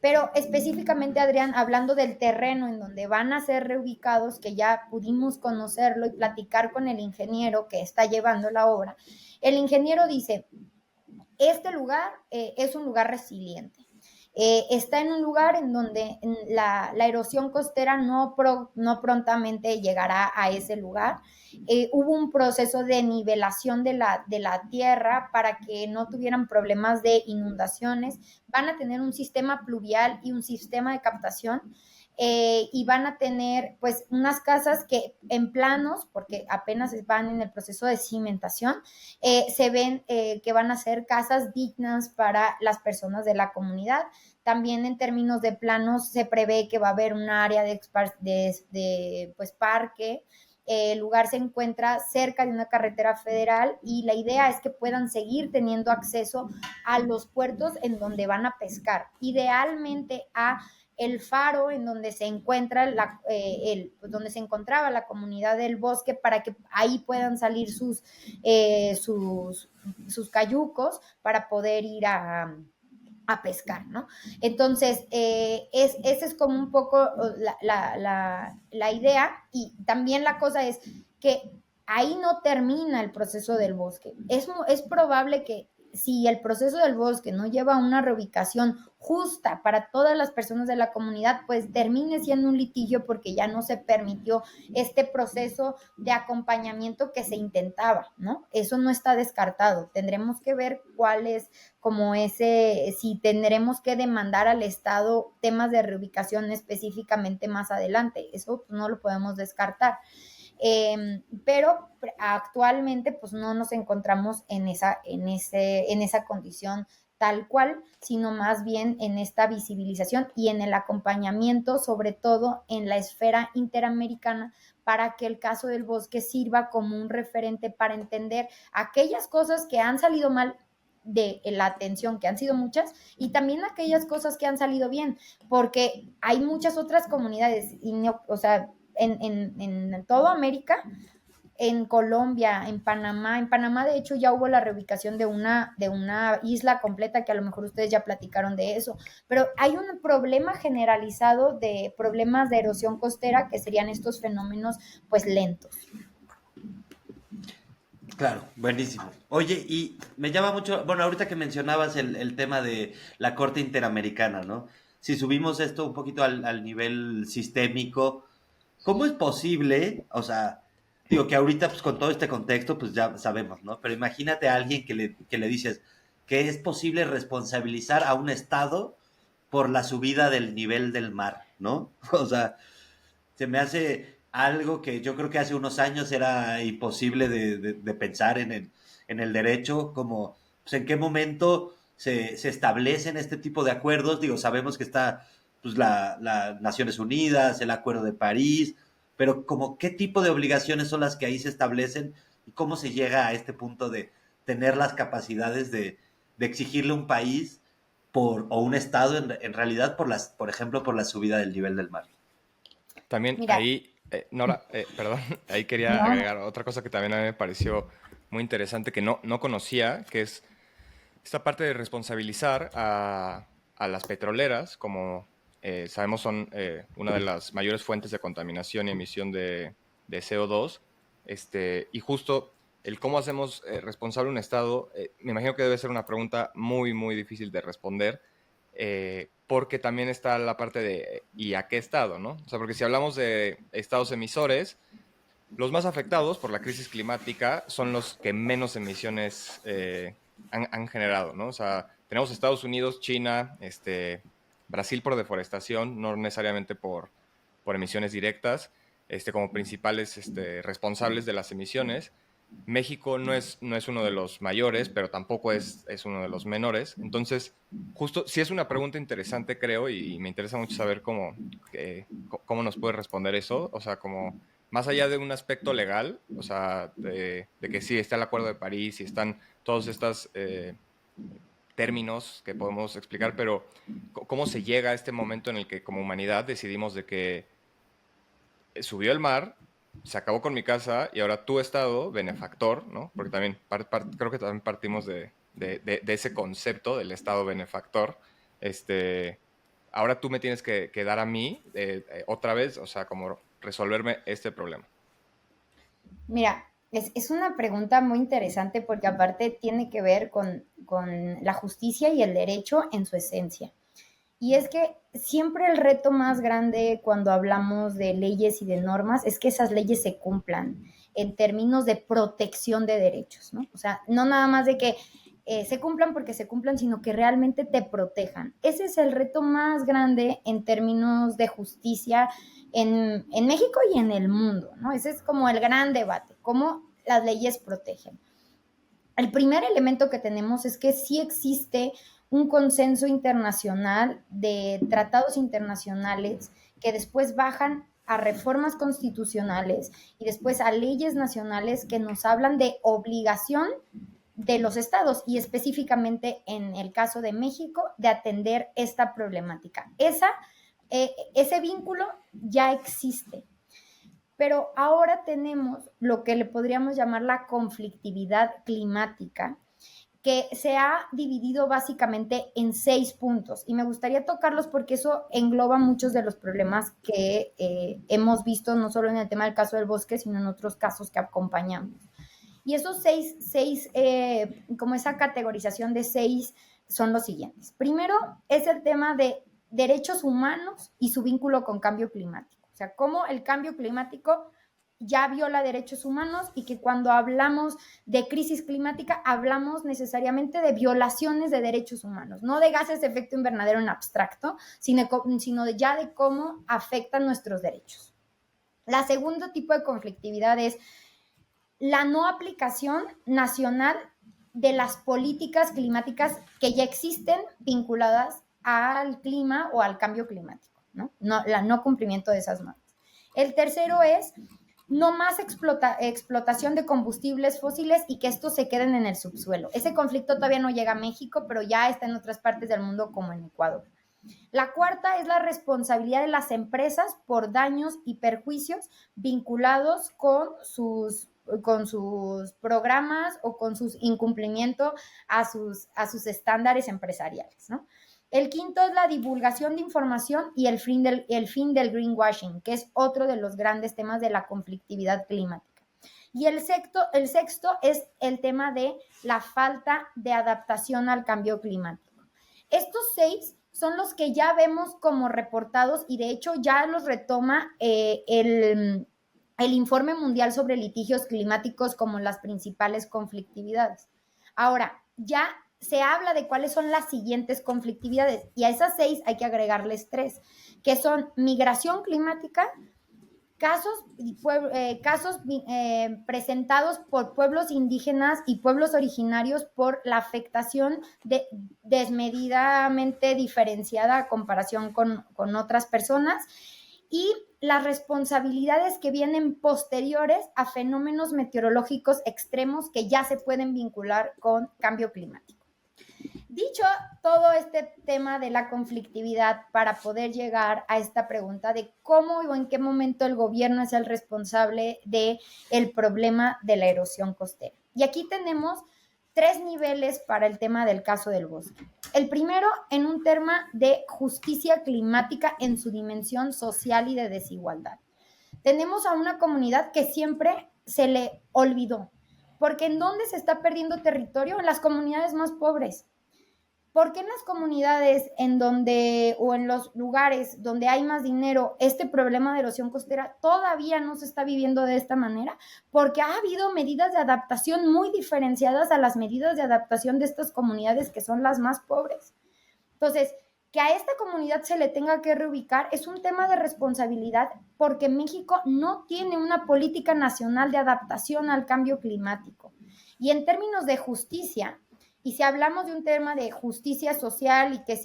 Pero específicamente, Adrián, hablando del terreno en donde van a ser reubicados, que ya pudimos conocerlo y platicar con el ingeniero que está llevando la obra, el ingeniero dice, este lugar es un lugar resiliente. Está en un lugar en donde la erosión costera no prontamente llegará a ese lugar. Hubo un proceso de nivelación de la tierra para que no tuvieran problemas de inundaciones. Van a tener un sistema pluvial y un sistema de captación. Y van a tener pues unas casas que en planos, porque apenas van en el proceso de cimentación, se ven que van a ser casas dignas para las personas de la comunidad. También en términos de planos se prevé que va a haber un área de pues, parque. El lugar se encuentra cerca de una carretera federal y la idea es que puedan seguir teniendo acceso a los puertos en donde van a pescar, idealmente a el faro en donde se encuentra donde se encontraba la comunidad del Bosque, para que ahí puedan salir sus cayucos para poder ir a pescar, ¿no? Entonces, esa es como un poco la idea, y también la cosa es que ahí no termina el proceso del Bosque. Es probable que si el proceso del Bosque no lleva a una reubicación justa para todas las personas de la comunidad, pues termine siendo un litigio porque ya no se permitió este proceso de acompañamiento que se intentaba, ¿no? Eso no está descartado. Tendremos que ver cuál es como si tendremos que demandar al Estado temas de reubicación específicamente más adelante. Eso no lo podemos descartar. Pero actualmente pues no nos encontramos en esa condición tal cual, sino más bien en esta visibilización y en el acompañamiento, sobre todo en la esfera interamericana, para que el caso del Bosque sirva como un referente para entender aquellas cosas que han salido mal de la atención, que han sido muchas, y también aquellas cosas que han salido bien, porque hay muchas otras comunidades, y no, o sea, en toda América en Colombia, en Panamá. En Panamá, de hecho, ya hubo la reubicación de una isla completa, que a lo mejor ustedes ya platicaron de eso, pero hay un problema generalizado de problemas de erosión costera, que serían estos fenómenos pues lentos. Claro, buenísimo. Oye, y me llama mucho, bueno, ahorita que mencionabas el tema de la Corte Interamericana, ¿no? Si subimos esto un poquito al nivel sistémico, ¿cómo es posible? O sea, digo que ahorita pues con todo este contexto pues ya sabemos, ¿no? Pero imagínate a alguien que le dices que es posible responsabilizar a un estado por la subida del nivel del mar, ¿no? O sea, se me hace algo que yo creo que hace unos años era imposible de pensar en el derecho, como pues, en qué momento se establecen este tipo de acuerdos. Digo, sabemos que está pues, la Naciones Unidas, el Acuerdo de París, pero como qué tipo de obligaciones son las que ahí se establecen y cómo se llega a este punto de tener las capacidades de exigirle a un país o un estado en realidad por ejemplo, por la subida del nivel del mar. También Mira, ahí, Nora, perdón, ahí quería no, agregar otra cosa que también a mí me pareció muy interesante, que no conocía, que es esta parte de responsabilizar a las petroleras, como sabemos son una de las mayores fuentes de contaminación y emisión de CO2, y justo el cómo hacemos responsable un Estado, me imagino que debe ser una pregunta muy, muy difícil de responder, porque también está la parte de ¿y a qué Estado, no? O sea, porque si hablamos de estados emisores, los más afectados por la crisis climática son los que menos emisiones han generado, ¿no? O sea, tenemos Estados Unidos, China, Brasil por deforestación, no necesariamente por emisiones directas, como principales responsables de las emisiones. México no es uno de los mayores, pero tampoco es uno de los menores. Entonces, justo, sí es una pregunta interesante, creo, y me interesa mucho saber cómo nos puede responder eso. O sea, como más allá de un aspecto legal, o sea, de que sí está el Acuerdo de París y están todos estos términos que podemos explicar, pero ¿cómo se llega a este momento en el que como humanidad decidimos de que subió el mar, se acabó con mi casa y ahora tu estado, benefactor, ¿no? Porque también creo que también partimos de ese concepto del estado benefactor, ahora tú me tienes que dar a mí otra vez, o sea, como resolverme este problema. mira, es una pregunta muy interesante porque aparte tiene que ver con la justicia y el derecho en su esencia. Y es que siempre el reto más grande cuando hablamos de leyes y de normas es que esas leyes se cumplan en términos de protección de derechos, ¿no? O sea, no nada más de que se cumplan porque se cumplan, sino que realmente te protejan. Ese es el reto más grande en términos de justicia en México y en el mundo, ¿no? Ese es como el gran debate, cómo las leyes protegen. El primer elemento que tenemos es que sí existe un consenso internacional de tratados internacionales que después bajan a reformas constitucionales y después a leyes nacionales que nos hablan de obligación de los estados y específicamente en el caso de México de atender esta problemática. Ese vínculo ya existe, pero ahora tenemos lo que le podríamos llamar la conflictividad climática, que se ha dividido básicamente en 6 puntos y me gustaría tocarlos porque eso engloba muchos de los problemas que hemos visto no solo en el tema del caso del bosque, sino en otros casos que acompañamos. Y esos seis como esa categorización de 6 son los siguientes. Primero es el tema de derechos humanos y su vínculo con cambio climático. O sea, cómo el cambio climático ya viola derechos humanos y que cuando hablamos de crisis climática hablamos necesariamente de violaciones de derechos humanos, no de gases de efecto invernadero en abstracto, sino ya de cómo afectan nuestros derechos. La segundo tipo de conflictividad es la no aplicación nacional de las políticas climáticas que ya existen vinculadas al clima o al cambio climático, ¿no? La no cumplimiento de esas normas. El tercero es no más explotación de combustibles fósiles y que estos se queden en el subsuelo. Ese conflicto todavía no llega a México, pero ya está en otras partes del mundo como en Ecuador. La cuarta es la responsabilidad de las empresas por daños y perjuicios vinculados con sus programas o con su incumplimiento a sus estándares empresariales, ¿no? El quinto es la divulgación de información y el fin del greenwashing, que es otro de los grandes temas de la conflictividad climática. Y el sexto es el tema de la falta de adaptación al cambio climático. Estos 6 son los que ya vemos como reportados y de hecho ya los retoma el Informe Mundial sobre Litigios Climáticos como las principales conflictividades. Ahora, ya se habla de cuáles son las siguientes conflictividades y a esas 6 hay que agregarles 3, que son migración climática, casos presentados por pueblos indígenas y pueblos originarios por la afectación desmedidamente diferenciada a comparación con otras personas, y las responsabilidades que vienen posteriores a fenómenos meteorológicos extremos que ya se pueden vincular con cambio climático. Dicho todo este tema de la conflictividad, para poder llegar a esta pregunta de cómo o en qué momento el gobierno es el responsable del problema de la erosión costera. Y aquí tenemos 3 niveles para el tema del caso del bosque. El primero, en un tema de justicia climática en su dimensión social y de desigualdad. Tenemos a una comunidad que siempre se le olvidó, porque ¿en dónde se está perdiendo territorio? En las comunidades más pobres. ¿Por qué en las comunidades o en los lugares donde hay más dinero este problema de erosión costera todavía no se está viviendo de esta manera? Porque ha habido medidas de adaptación muy diferenciadas a las medidas de adaptación de estas comunidades que son las más pobres. Entonces, que a esta comunidad se le tenga que reubicar es un tema de responsabilidad, porque México no tiene una política nacional de adaptación al cambio climático. Y en términos de justicia, y si hablamos de un tema de justicia social y que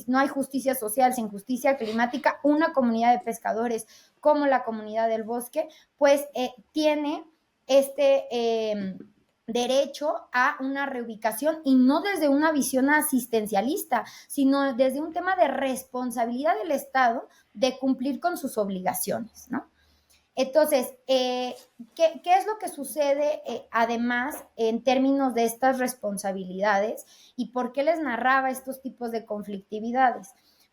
no hay justicia social sin justicia climática, una comunidad de pescadores como la comunidad del bosque, pues tiene derecho a una reubicación, y no desde una visión asistencialista, sino desde un tema de responsabilidad del Estado de cumplir con sus obligaciones, ¿no? Entonces, ¿qué es lo que sucede además en términos de estas responsabilidades y por qué les narraba estos tipos de conflictividades?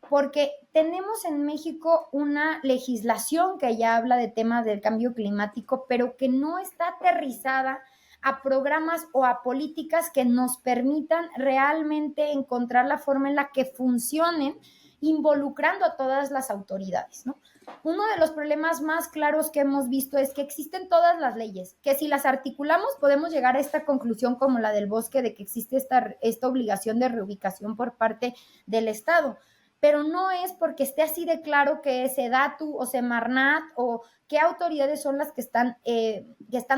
Porque tenemos en México una legislación que ya habla de temas del cambio climático, pero que no está aterrizada a programas o a políticas que nos permitan realmente encontrar la forma en la que funcionen, involucrando a todas las autoridades, ¿no? Uno de los problemas más claros que hemos visto es que existen todas las leyes, que si las articulamos podemos llegar a esta conclusión como la del bosque, de que existe esta obligación de reubicación por parte del Estado, pero no es porque esté así de claro que SEDATU o Semarnat o qué autoridades son las que están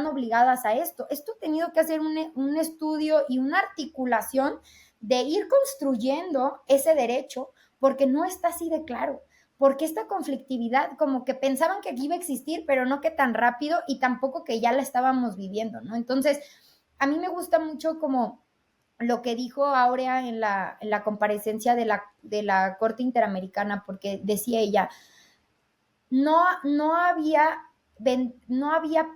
obligadas a esto. Esto ha tenido que hacer un estudio y una articulación de ir construyendo ese derecho, porque no está así de claro. Porque esta conflictividad, como que pensaban que aquí iba a existir, pero no que tan rápido, y tampoco que ya la estábamos viviendo, ¿no? Entonces, a mí me gusta mucho como lo que dijo Áurea en la comparecencia de la Corte Interamericana, porque decía ella, no había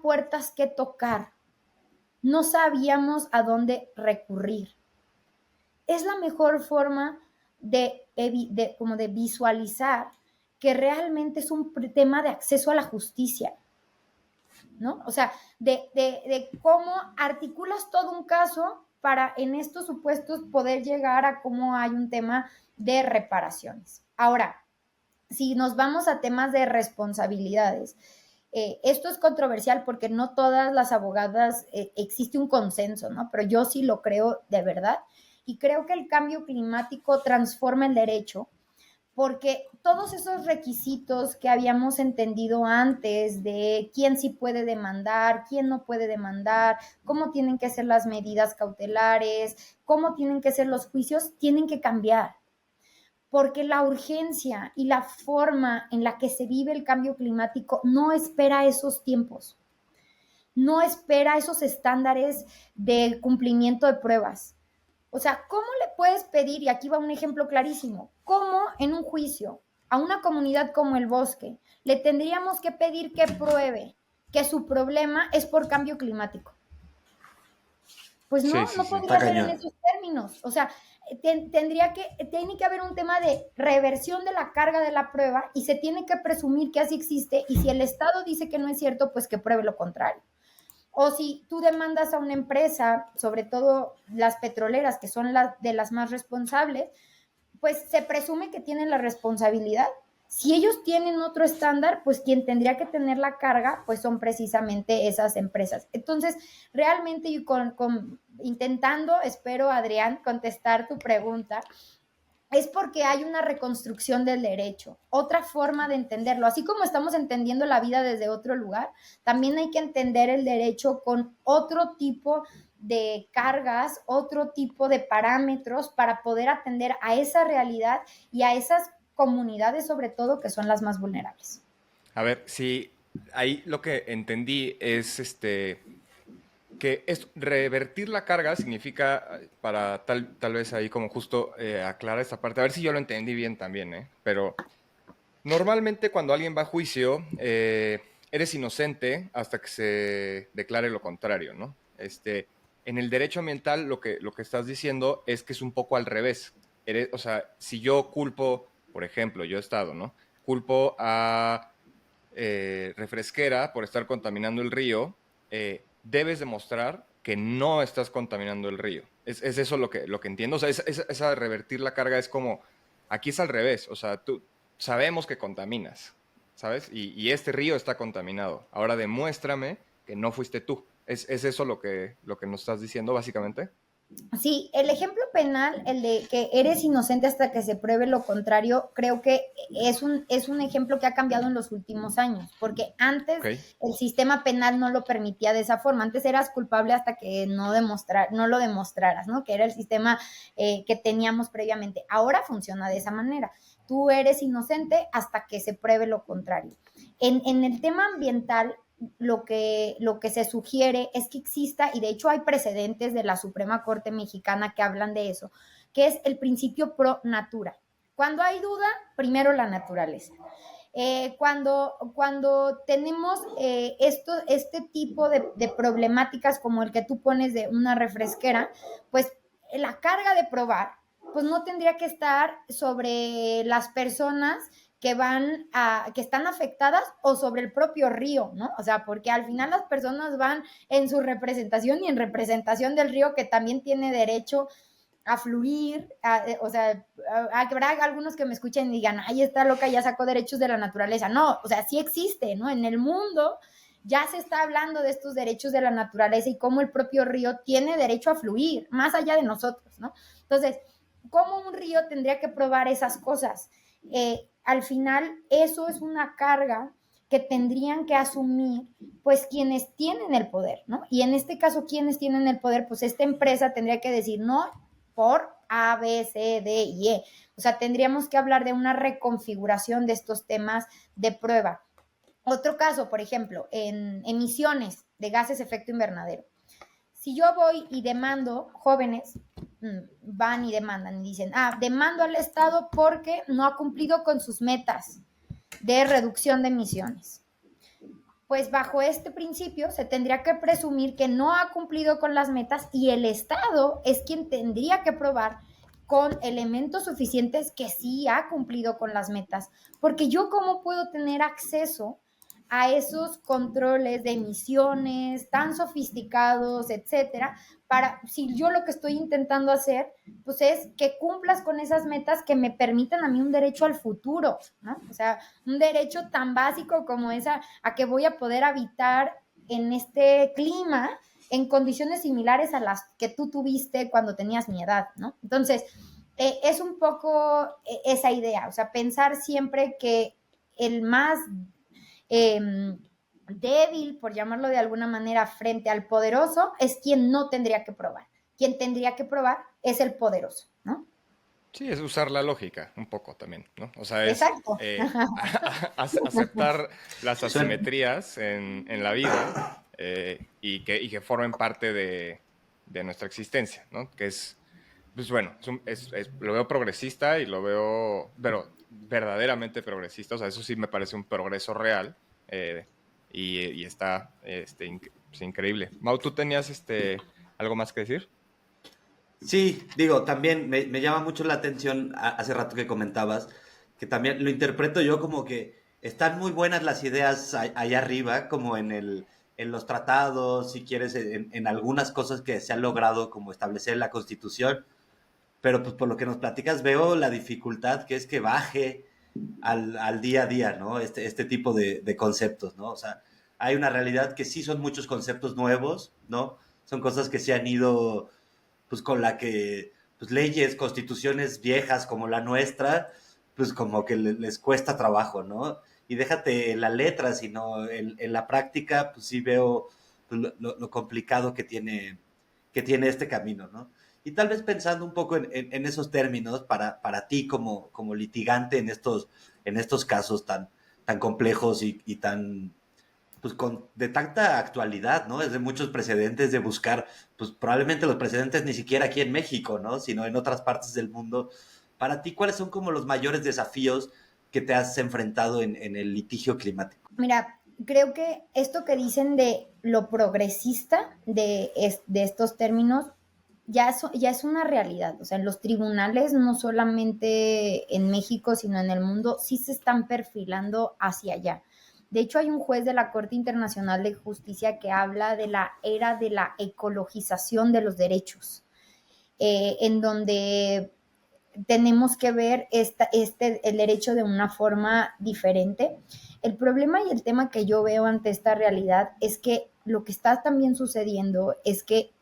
puertas que tocar, no sabíamos a dónde recurrir. Es la mejor forma de visualizar que realmente es un tema de acceso a la justicia, ¿no? O sea, de cómo articulas todo un caso para en estos supuestos poder llegar a cómo hay un tema de reparaciones. Ahora, si nos vamos a temas de responsabilidades, esto es controversial porque no todas las abogadas existe un consenso, ¿no? Pero yo sí lo creo de verdad, y creo que el cambio climático transforma el derecho, porque todos esos requisitos que habíamos entendido antes de quién sí puede demandar, quién no puede demandar, cómo tienen que ser las medidas cautelares, cómo tienen que ser los juicios, tienen que cambiar. Porque la urgencia y la forma en la que se vive el cambio climático no espera esos tiempos, no espera esos estándares de cumplimiento de pruebas. O sea, ¿cómo le puedes pedir? Y aquí va un ejemplo clarísimo. ¿Cómo en un juicio a una comunidad como el bosque le tendríamos que pedir que pruebe que su problema es por cambio climático. Pues no, Sí, sí, no sí. podría Está ser en cañón. esos términos. O sea, tiene que haber un tema de reversión de la carga de la prueba y se tiene que presumir que así existe, y si el Estado dice que no es cierto, pues que pruebe lo contrario. O si tú demandas a una empresa, sobre todo las petroleras, que son de las más responsables, pues se presume que tienen la responsabilidad. Si ellos tienen otro estándar, pues quien tendría que tener la carga, pues son precisamente esas empresas. Entonces, realmente, y intentando, espero, Adrián, contestar tu pregunta, es porque hay una reconstrucción del derecho, otra forma de entenderlo. Así como estamos entendiendo la vida desde otro lugar, también hay que entender el derecho con otro tipo de cargas, otro tipo de parámetros para poder atender a esa realidad y a esas comunidades, sobre todo, que son las más vulnerables. A ver, sí, ahí lo que entendí es que revertir la carga significa, para tal vez ahí como justo aclarar esta parte, a ver si yo lo entendí bien también, ¿eh? Pero normalmente cuando alguien va a juicio, eres inocente hasta que se declare lo contrario, ¿no? En el derecho ambiental lo que estás diciendo es que es un poco al revés. O sea, si yo culpo, por ejemplo, yo he estado, ¿no? Culpo a refresquera por estar contaminando el río, debes demostrar que no estás contaminando el río. Es eso lo que entiendo. O sea, esa revertir la carga es como, aquí es al revés. O sea, tú sabemos que contaminas, ¿sabes? Y este río está contaminado. Ahora demuéstrame que no fuiste tú. ¿Es eso lo que nos estás diciendo, básicamente? Sí, el ejemplo penal, el de que eres inocente hasta que se pruebe lo contrario, creo que es un ejemplo que ha cambiado en los últimos años, porque antes Ok. el sistema penal no lo permitía de esa forma. Antes eras culpable hasta que no lo demostraras, ¿no? Que era el sistema que teníamos previamente. Ahora funciona de esa manera. Tú eres inocente hasta que se pruebe lo contrario. En el tema ambiental, lo que se sugiere es que exista, y de hecho hay precedentes de la Suprema Corte Mexicana que hablan de eso, que es el principio pro natura. Cuando hay duda, primero la naturaleza. Cuando tenemos este tipo de problemáticas como el que tú pones de una refresquera, pues la carga de probar, pues no tendría que estar sobre las personas que están afectadas o sobre el propio río, ¿no? O sea, porque al final las personas van en su representación y en representación del río, que también tiene derecho a fluir, o sea, habrá algunos que me escuchen y digan, ay, está loca, ya sacó derechos de la naturaleza. No, o sea, sí existe, ¿no? En el mundo ya se está hablando de estos derechos de la naturaleza y cómo el propio río tiene derecho a fluir, más allá de nosotros, ¿no? Entonces, ¿cómo un río tendría que probar esas cosas? Al final, eso es una carga que tendrían que asumir pues quienes tienen el poder, ¿no? Y en este caso, quienes tienen el poder, pues esta empresa tendría que decir, no, por A, B, C, D y E. O sea, tendríamos que hablar de una reconfiguración de estos temas de prueba. Otro caso, por ejemplo, en emisiones de gases de efecto invernadero. Si yo voy y demando, jóvenes van y demandan y dicen, demando al Estado porque no ha cumplido con sus metas de reducción de emisiones. Pues bajo este principio se tendría que presumir que no ha cumplido con las metas, y el Estado es quien tendría que probar con elementos suficientes que sí ha cumplido con las metas. Porque yo, ¿cómo puedo tener acceso a esos controles de emisiones tan sofisticados, etcétera, si yo lo que estoy intentando hacer, pues es que cumplas con esas metas que me permitan a mí un derecho al futuro, ¿no? O sea, un derecho tan básico como esa, a que voy a poder habitar en este clima en condiciones similares a las que tú tuviste cuando tenías mi edad, ¿no? Entonces, es un poco esa idea, o sea, pensar siempre que el más débil, por llamarlo de alguna manera, frente al poderoso, es quien no tendría que probar. Quien tendría que probar es el poderoso, ¿no? Sí, es usar la lógica un poco también, ¿no? O sea, es Exacto. aceptar las Suena- asimetrías en la vida y que formen parte de nuestra existencia, ¿no? Que es, pues bueno, lo veo progresista y lo veo, pero verdaderamente progresista. O sea, eso sí me parece un progreso real. eh, y está pues, increíble. Mau, ¿tú tenías algo más que decir? Sí, digo, también me llama mucho la atención hace rato que comentabas, que también lo interpreto yo como que están muy buenas las ideas allá arriba, como en los tratados, si quieres, en algunas cosas que se han logrado, como establecer la Constitución, pero pues por lo que nos platicas veo la dificultad que es que baje al día a día, ¿no? Este tipo de conceptos, ¿no? O sea, hay una realidad que sí son muchos conceptos nuevos, ¿no? Son cosas que se han ido pues con la que pues, leyes, constituciones viejas como la nuestra, pues como que les cuesta trabajo, ¿no? Y déjate en la letra, sino en la práctica, pues sí veo pues, lo complicado que tiene este camino, ¿no? Y tal vez pensando un poco en esos términos para ti como litigante en estos casos tan complejos y tan pues de tanta actualidad, ¿no? Es de muchos precedentes de buscar, pues probablemente los precedentes ni siquiera aquí en México, ¿no? Sino en otras partes del mundo. Para ti, ¿cuáles son como los mayores desafíos que te has enfrentado en el litigio climático? Mira, creo que esto que dicen de lo progresista de estos términos ya es una realidad. O sea, en los tribunales, no solamente en México, sino en el mundo, sí se están perfilando hacia allá. De hecho, hay un juez de la Corte Internacional de Justicia que habla de la era de la ecologización de los derechos, en donde tenemos que ver el derecho de una forma diferente. El problema y el tema que yo veo ante esta realidad es que lo que está también sucediendo es que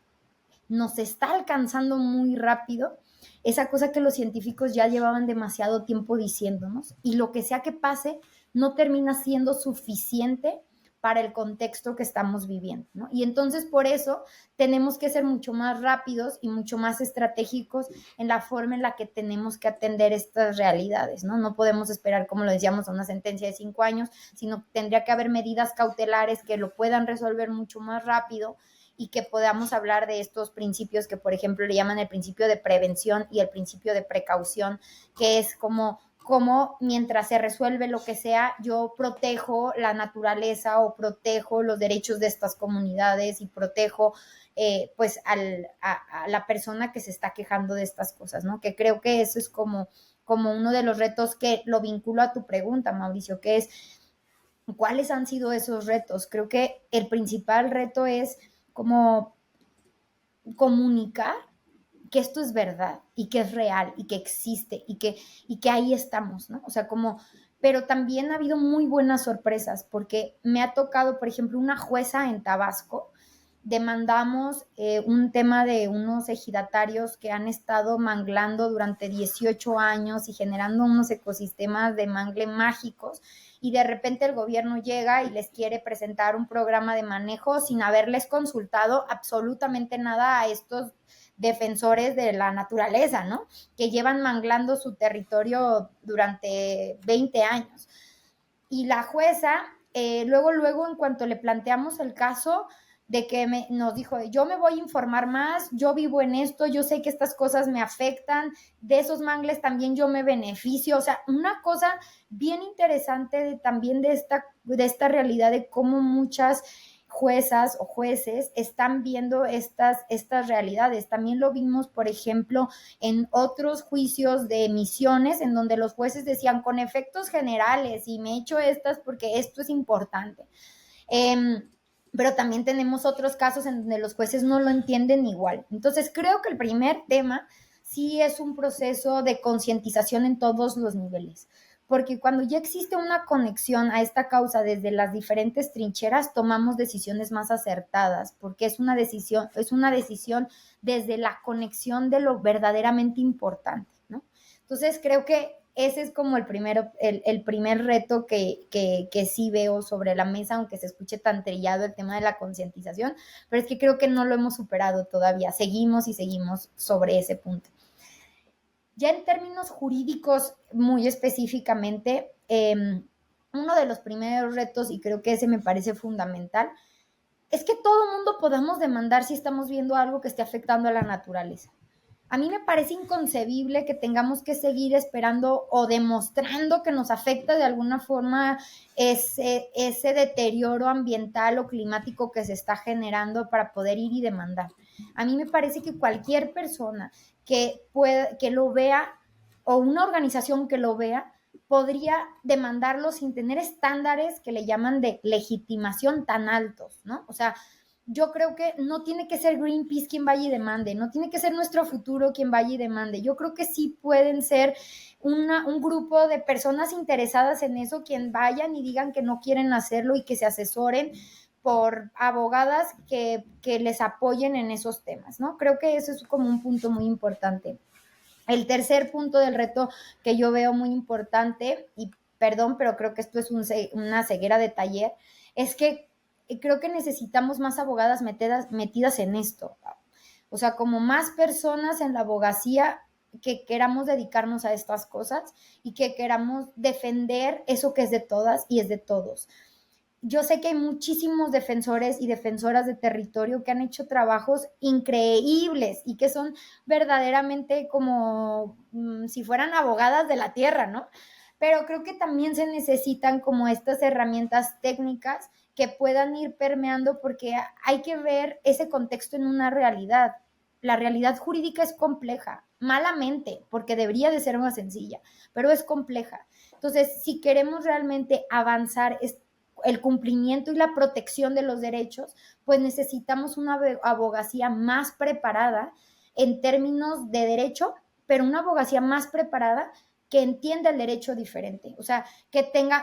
nos está alcanzando muy rápido esa cosa que los científicos ya llevaban demasiado tiempo diciéndonos, y lo que sea que pase no termina siendo suficiente para el contexto que estamos viviendo, ¿no? Y entonces por eso tenemos que ser mucho más rápidos y mucho más estratégicos en la forma en la que tenemos que atender estas realidades, ¿no? No podemos esperar, como lo decíamos, a una sentencia de 5 años, sino tendría que haber medidas cautelares que lo puedan resolver mucho más rápido, y que podamos hablar de estos principios que, por ejemplo, le llaman el principio de prevención y el principio de precaución, que es como mientras se resuelve lo que sea, yo protejo la naturaleza o protejo los derechos de estas comunidades y protejo pues a la persona que se está quejando de estas cosas, ¿no? Que creo que eso es como uno de los retos, que lo vinculo a tu pregunta, Mauricio, que es ¿cuáles han sido esos retos? Creo que el principal reto es como comunicar que esto es verdad y que es real y que existe y que ahí estamos, ¿no? O sea, pero también ha habido muy buenas sorpresas, porque me ha tocado, por ejemplo, una jueza en Tabasco. Demandamos un tema de unos ejidatarios que han estado manglando durante 18 años y generando unos ecosistemas de mangle mágicos, y de repente el gobierno llega y les quiere presentar un programa de manejo sin haberles consultado absolutamente nada a estos defensores de la naturaleza, ¿no? Que llevan manglando su territorio durante 20 años. Y la jueza, luego, en cuanto le planteamos el caso, de que nos dijo, yo me voy a informar más, yo vivo en esto, yo sé que estas cosas me afectan, de esos mangles también yo me beneficio. O sea, una cosa bien interesante también de esta realidad, de cómo muchas juezas o jueces están viendo estas realidades. También lo vimos, por ejemplo, en otros juicios de emisiones, en donde los jueces decían con efectos generales, y me he hecho estas porque esto es importante. Pero también tenemos otros casos en donde los jueces no lo entienden igual. Entonces, creo que el primer tema sí es un proceso de concientización en todos los niveles, porque cuando ya existe una conexión a esta causa desde las diferentes trincheras, tomamos decisiones más acertadas, porque es una decisión desde la conexión de lo verdaderamente importante, ¿no? Entonces, creo que ese es como el primer reto que sí veo sobre la mesa, aunque se escuche tan trillado el tema de la concientización, pero es que creo que no lo hemos superado todavía. Seguimos y seguimos sobre ese punto. Ya en términos jurídicos, muy específicamente, uno de los primeros retos, y creo que ese me parece fundamental, es que todo mundo podamos demandar si estamos viendo algo que esté afectando a la naturaleza. A mí me parece inconcebible que tengamos que seguir esperando o demostrando que nos afecta de alguna forma ese deterioro ambiental o climático que se está generando para poder ir y demandar. A mí me parece que cualquier persona que lo vea o una organización que lo vea podría demandarlo sin tener estándares que le llaman de legitimación tan altos, ¿no? O sea, yo creo que no tiene que ser Greenpeace quien vaya y demande, no tiene que ser Nuestro Futuro quien vaya y demande. Yo creo que sí pueden ser un grupo de personas interesadas en eso quien vayan y digan que no quieren hacerlo y que se asesoren por abogadas que les apoyen en esos temas, ¿no? Creo que eso es como un punto muy importante. El tercer punto del reto que yo veo muy importante, y perdón, pero creo que esto es una ceguera de taller, es que creo que necesitamos más abogadas metidas en esto. O sea, como más personas en la abogacía que queramos dedicarnos a estas cosas y que queramos defender eso que es de todas y es de todos. Yo sé que hay muchísimos defensores y defensoras de territorio que han hecho trabajos increíbles y que son verdaderamente como si fueran abogadas de la tierra, ¿no? Pero creo que también se necesitan como estas herramientas técnicas que puedan ir permeando porque hay que ver ese contexto en una realidad. La realidad jurídica es compleja, malamente, porque debería de ser más sencilla, pero es compleja. Entonces, si queremos realmente avanzar el cumplimiento y la protección de los derechos, pues necesitamos una abogacía más preparada en términos de derecho, pero una abogacía más preparada que entienda el derecho diferente. O sea,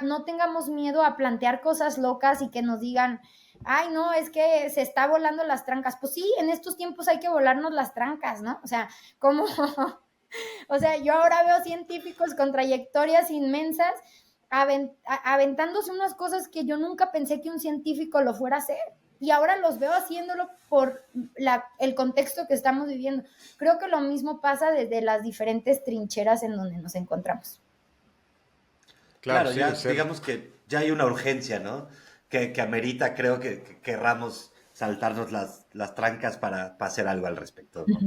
no tengamos miedo a plantear cosas locas y que nos digan, ay, no, es que se está volando las trancas. Pues sí, en estos tiempos hay que volarnos las trancas, ¿no? O sea, como, o sea, yo ahora veo científicos con trayectorias inmensas aventándose unas cosas que yo nunca pensé que un científico lo fuera a hacer. Y ahora los veo haciéndolo por el contexto que estamos viviendo. Creo que lo mismo pasa desde las diferentes trincheras en donde nos encontramos. Claro, Claro, sí, ya digamos que ya hay una urgencia, ¿no? Que amerita, creo que querramos saltarnos las trancas para hacer algo al respecto, ¿no?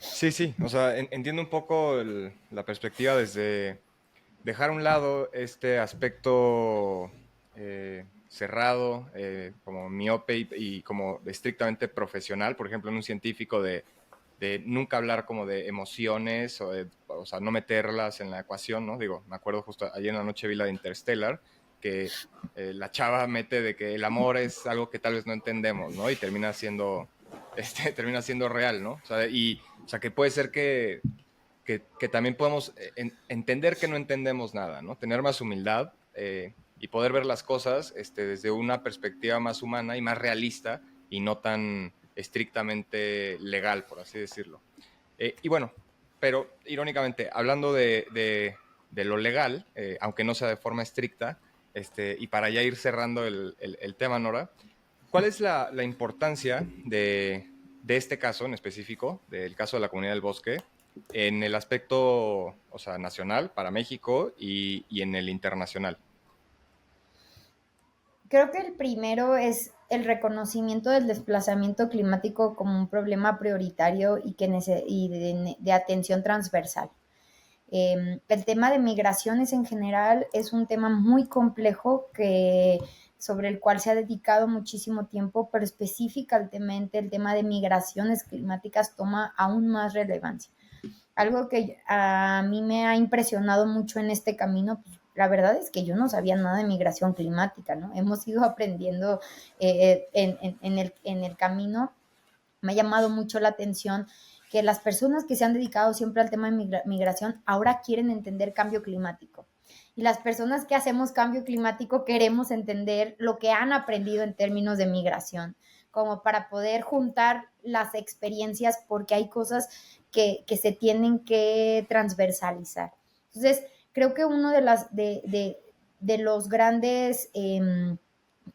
sí, sí, o sea, entiendo un poco la perspectiva desde dejar a un lado este aspecto cerrado, como miope y como estrictamente profesional, por ejemplo, en un científico de nunca hablar como de emociones, o sea, no meterlas en la ecuación, ¿no? Digo, me acuerdo justo ayer en la noche vi la de Interstellar, que la chava mete de que el amor es algo que tal vez no entendemos, ¿no? Y termina siendo real, ¿no? O sea, que puede ser que también podemos entender que no entendemos nada, ¿no? Tener más humildad y poder ver las cosas desde una perspectiva más humana y más realista y no tan estrictamente legal, por así decirlo. Y bueno, pero irónicamente, hablando de lo legal, aunque no sea de forma estricta, y para ya ir cerrando el tema, Nora, ¿cuál es la importancia de este caso en específico, del caso de la comunidad del bosque, en el aspecto, o sea, nacional para México y en el internacional? Creo que el primero es el reconocimiento del desplazamiento climático como un problema prioritario y de atención transversal. El tema de migraciones en general es un tema muy complejo sobre el cual se ha dedicado muchísimo tiempo, pero específicamente el tema de migraciones climáticas toma aún más relevancia. Algo que a mí me ha impresionado mucho en este camino, pues, la verdad es que yo no sabía nada de migración climática, ¿no? Hemos ido aprendiendo en el camino. Me ha llamado mucho la atención que las personas que se han dedicado siempre al tema de migración ahora quieren entender cambio climático. Y las personas que hacemos cambio climático queremos entender lo que han aprendido en términos de migración, como para poder juntar las experiencias, porque hay cosas que se tienen que transversalizar. Entonces, creo que uno de los grandes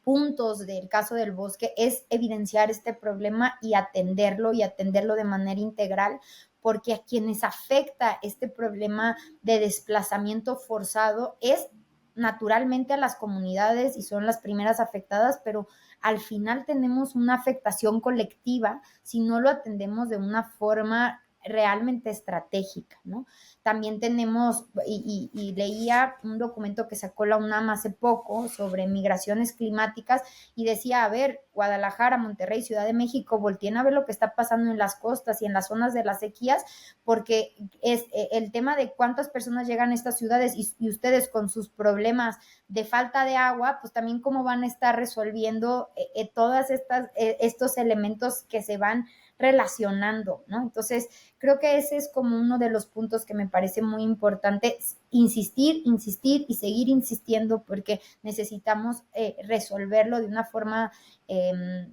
puntos del caso del bosque es evidenciar este problema y atenderlo de manera integral, porque a quienes afecta este problema de desplazamiento forzado es naturalmente a las comunidades y son las primeras afectadas, pero al final tenemos una afectación colectiva si no lo atendemos de una forma realmente estratégica, ¿no? También tenemos, y leía un documento que sacó la UNAM hace poco sobre migraciones climáticas y decía, a ver, Guadalajara, Monterrey, Ciudad de México, volteen a ver lo que está pasando en las costas y en las zonas de las sequías, porque es el tema de cuántas personas llegan a estas ciudades y ustedes con sus problemas de falta de agua, pues también cómo van a estar resolviendo todas estos elementos que se van relacionando, ¿no? Entonces, creo que ese es como uno de los puntos que me parece muy importante, insistir, insistir y seguir insistiendo porque necesitamos resolverlo de una forma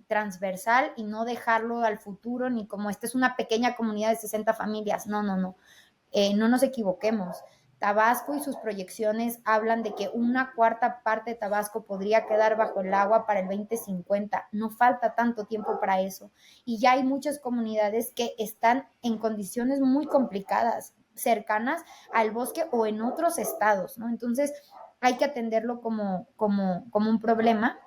transversal y no dejarlo al futuro ni como esta es una pequeña comunidad de 60 familias, no, no, no, no nos equivoquemos. Tabasco y sus proyecciones hablan de que una cuarta parte de Tabasco podría quedar bajo el agua para el 2050. No falta tanto tiempo para eso. Y ya hay muchas comunidades que están en condiciones muy complicadas, cercanas al bosque o en otros estados, ¿no? Entonces hay que atenderlo como un problema.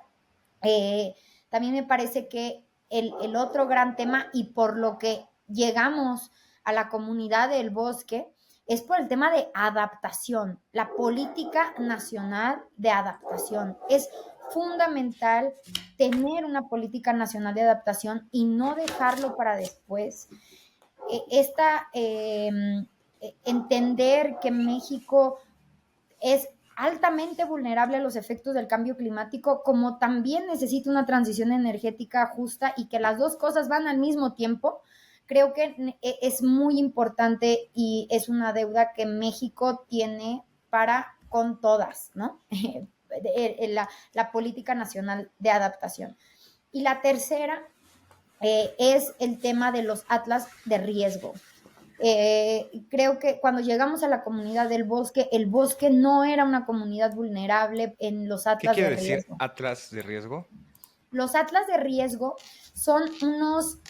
También me parece que el otro gran tema y por lo que llegamos a la comunidad del bosque es por el tema de adaptación, la política nacional de adaptación. Es fundamental tener una política nacional de adaptación y no dejarlo para después. Entender que México es altamente vulnerable a los efectos del cambio climático, como también necesita una transición energética justa y que las dos cosas van al mismo tiempo, creo que es muy importante y es una deuda que México tiene para con todas, ¿no? la política nacional de adaptación. Y la tercera es el tema de los atlas de riesgo. Creo que cuando llegamos a la comunidad del bosque, el bosque no era una comunidad vulnerable en los atlas de riesgo. ¿Qué quiere decir atlas de riesgo? Los atlas de riesgo son unos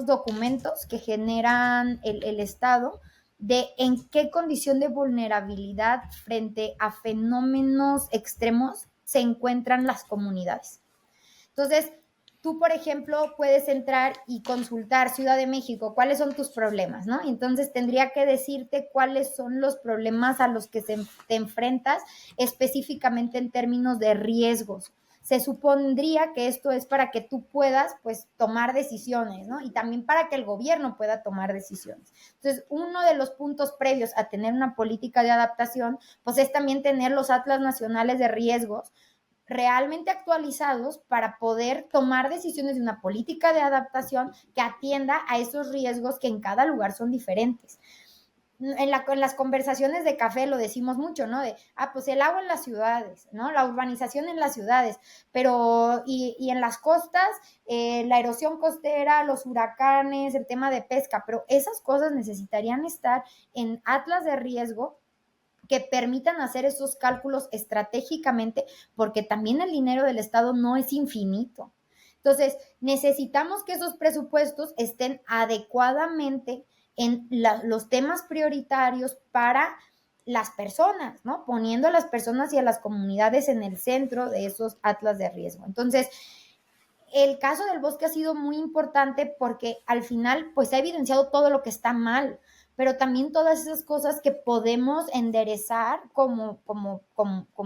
documentos que generan el Estado de en qué condición de vulnerabilidad frente a fenómenos extremos se encuentran las comunidades. Entonces, tú, por ejemplo, puedes entrar y consultar Ciudad de México, cuáles son tus problemas, ¿no? Entonces tendría que decirte cuáles son los problemas a los que te enfrentas específicamente en términos de riesgos. Se supondría que esto es para que tú puedas, pues, tomar decisiones, ¿no? Y también para que el gobierno pueda tomar decisiones. Entonces, uno de los puntos previos a tener una política de adaptación, pues, es también tener los atlas nacionales de riesgos realmente actualizados para poder tomar decisiones de una política de adaptación que atienda a esos riesgos que en cada lugar son diferentes. En las conversaciones de café lo decimos mucho, ¿no? Pues el agua en las ciudades, ¿no? La urbanización en las ciudades, pero y en las costas, la erosión costera, los huracanes, el tema de pesca, pero esas cosas necesitarían estar en atlas de riesgo que permitan hacer esos cálculos estratégicamente, porque también el dinero del Estado no es infinito. Entonces, necesitamos que esos presupuestos estén adecuadamente en los temas prioritarios para las personas, ¿no? Poniendo a las personas y a las comunidades en el centro de esos atlas de riesgo. Entonces, el caso del bosque ha sido muy importante porque al final, pues, ha evidenciado todo lo que está mal, pero también todas esas cosas que podemos enderezar como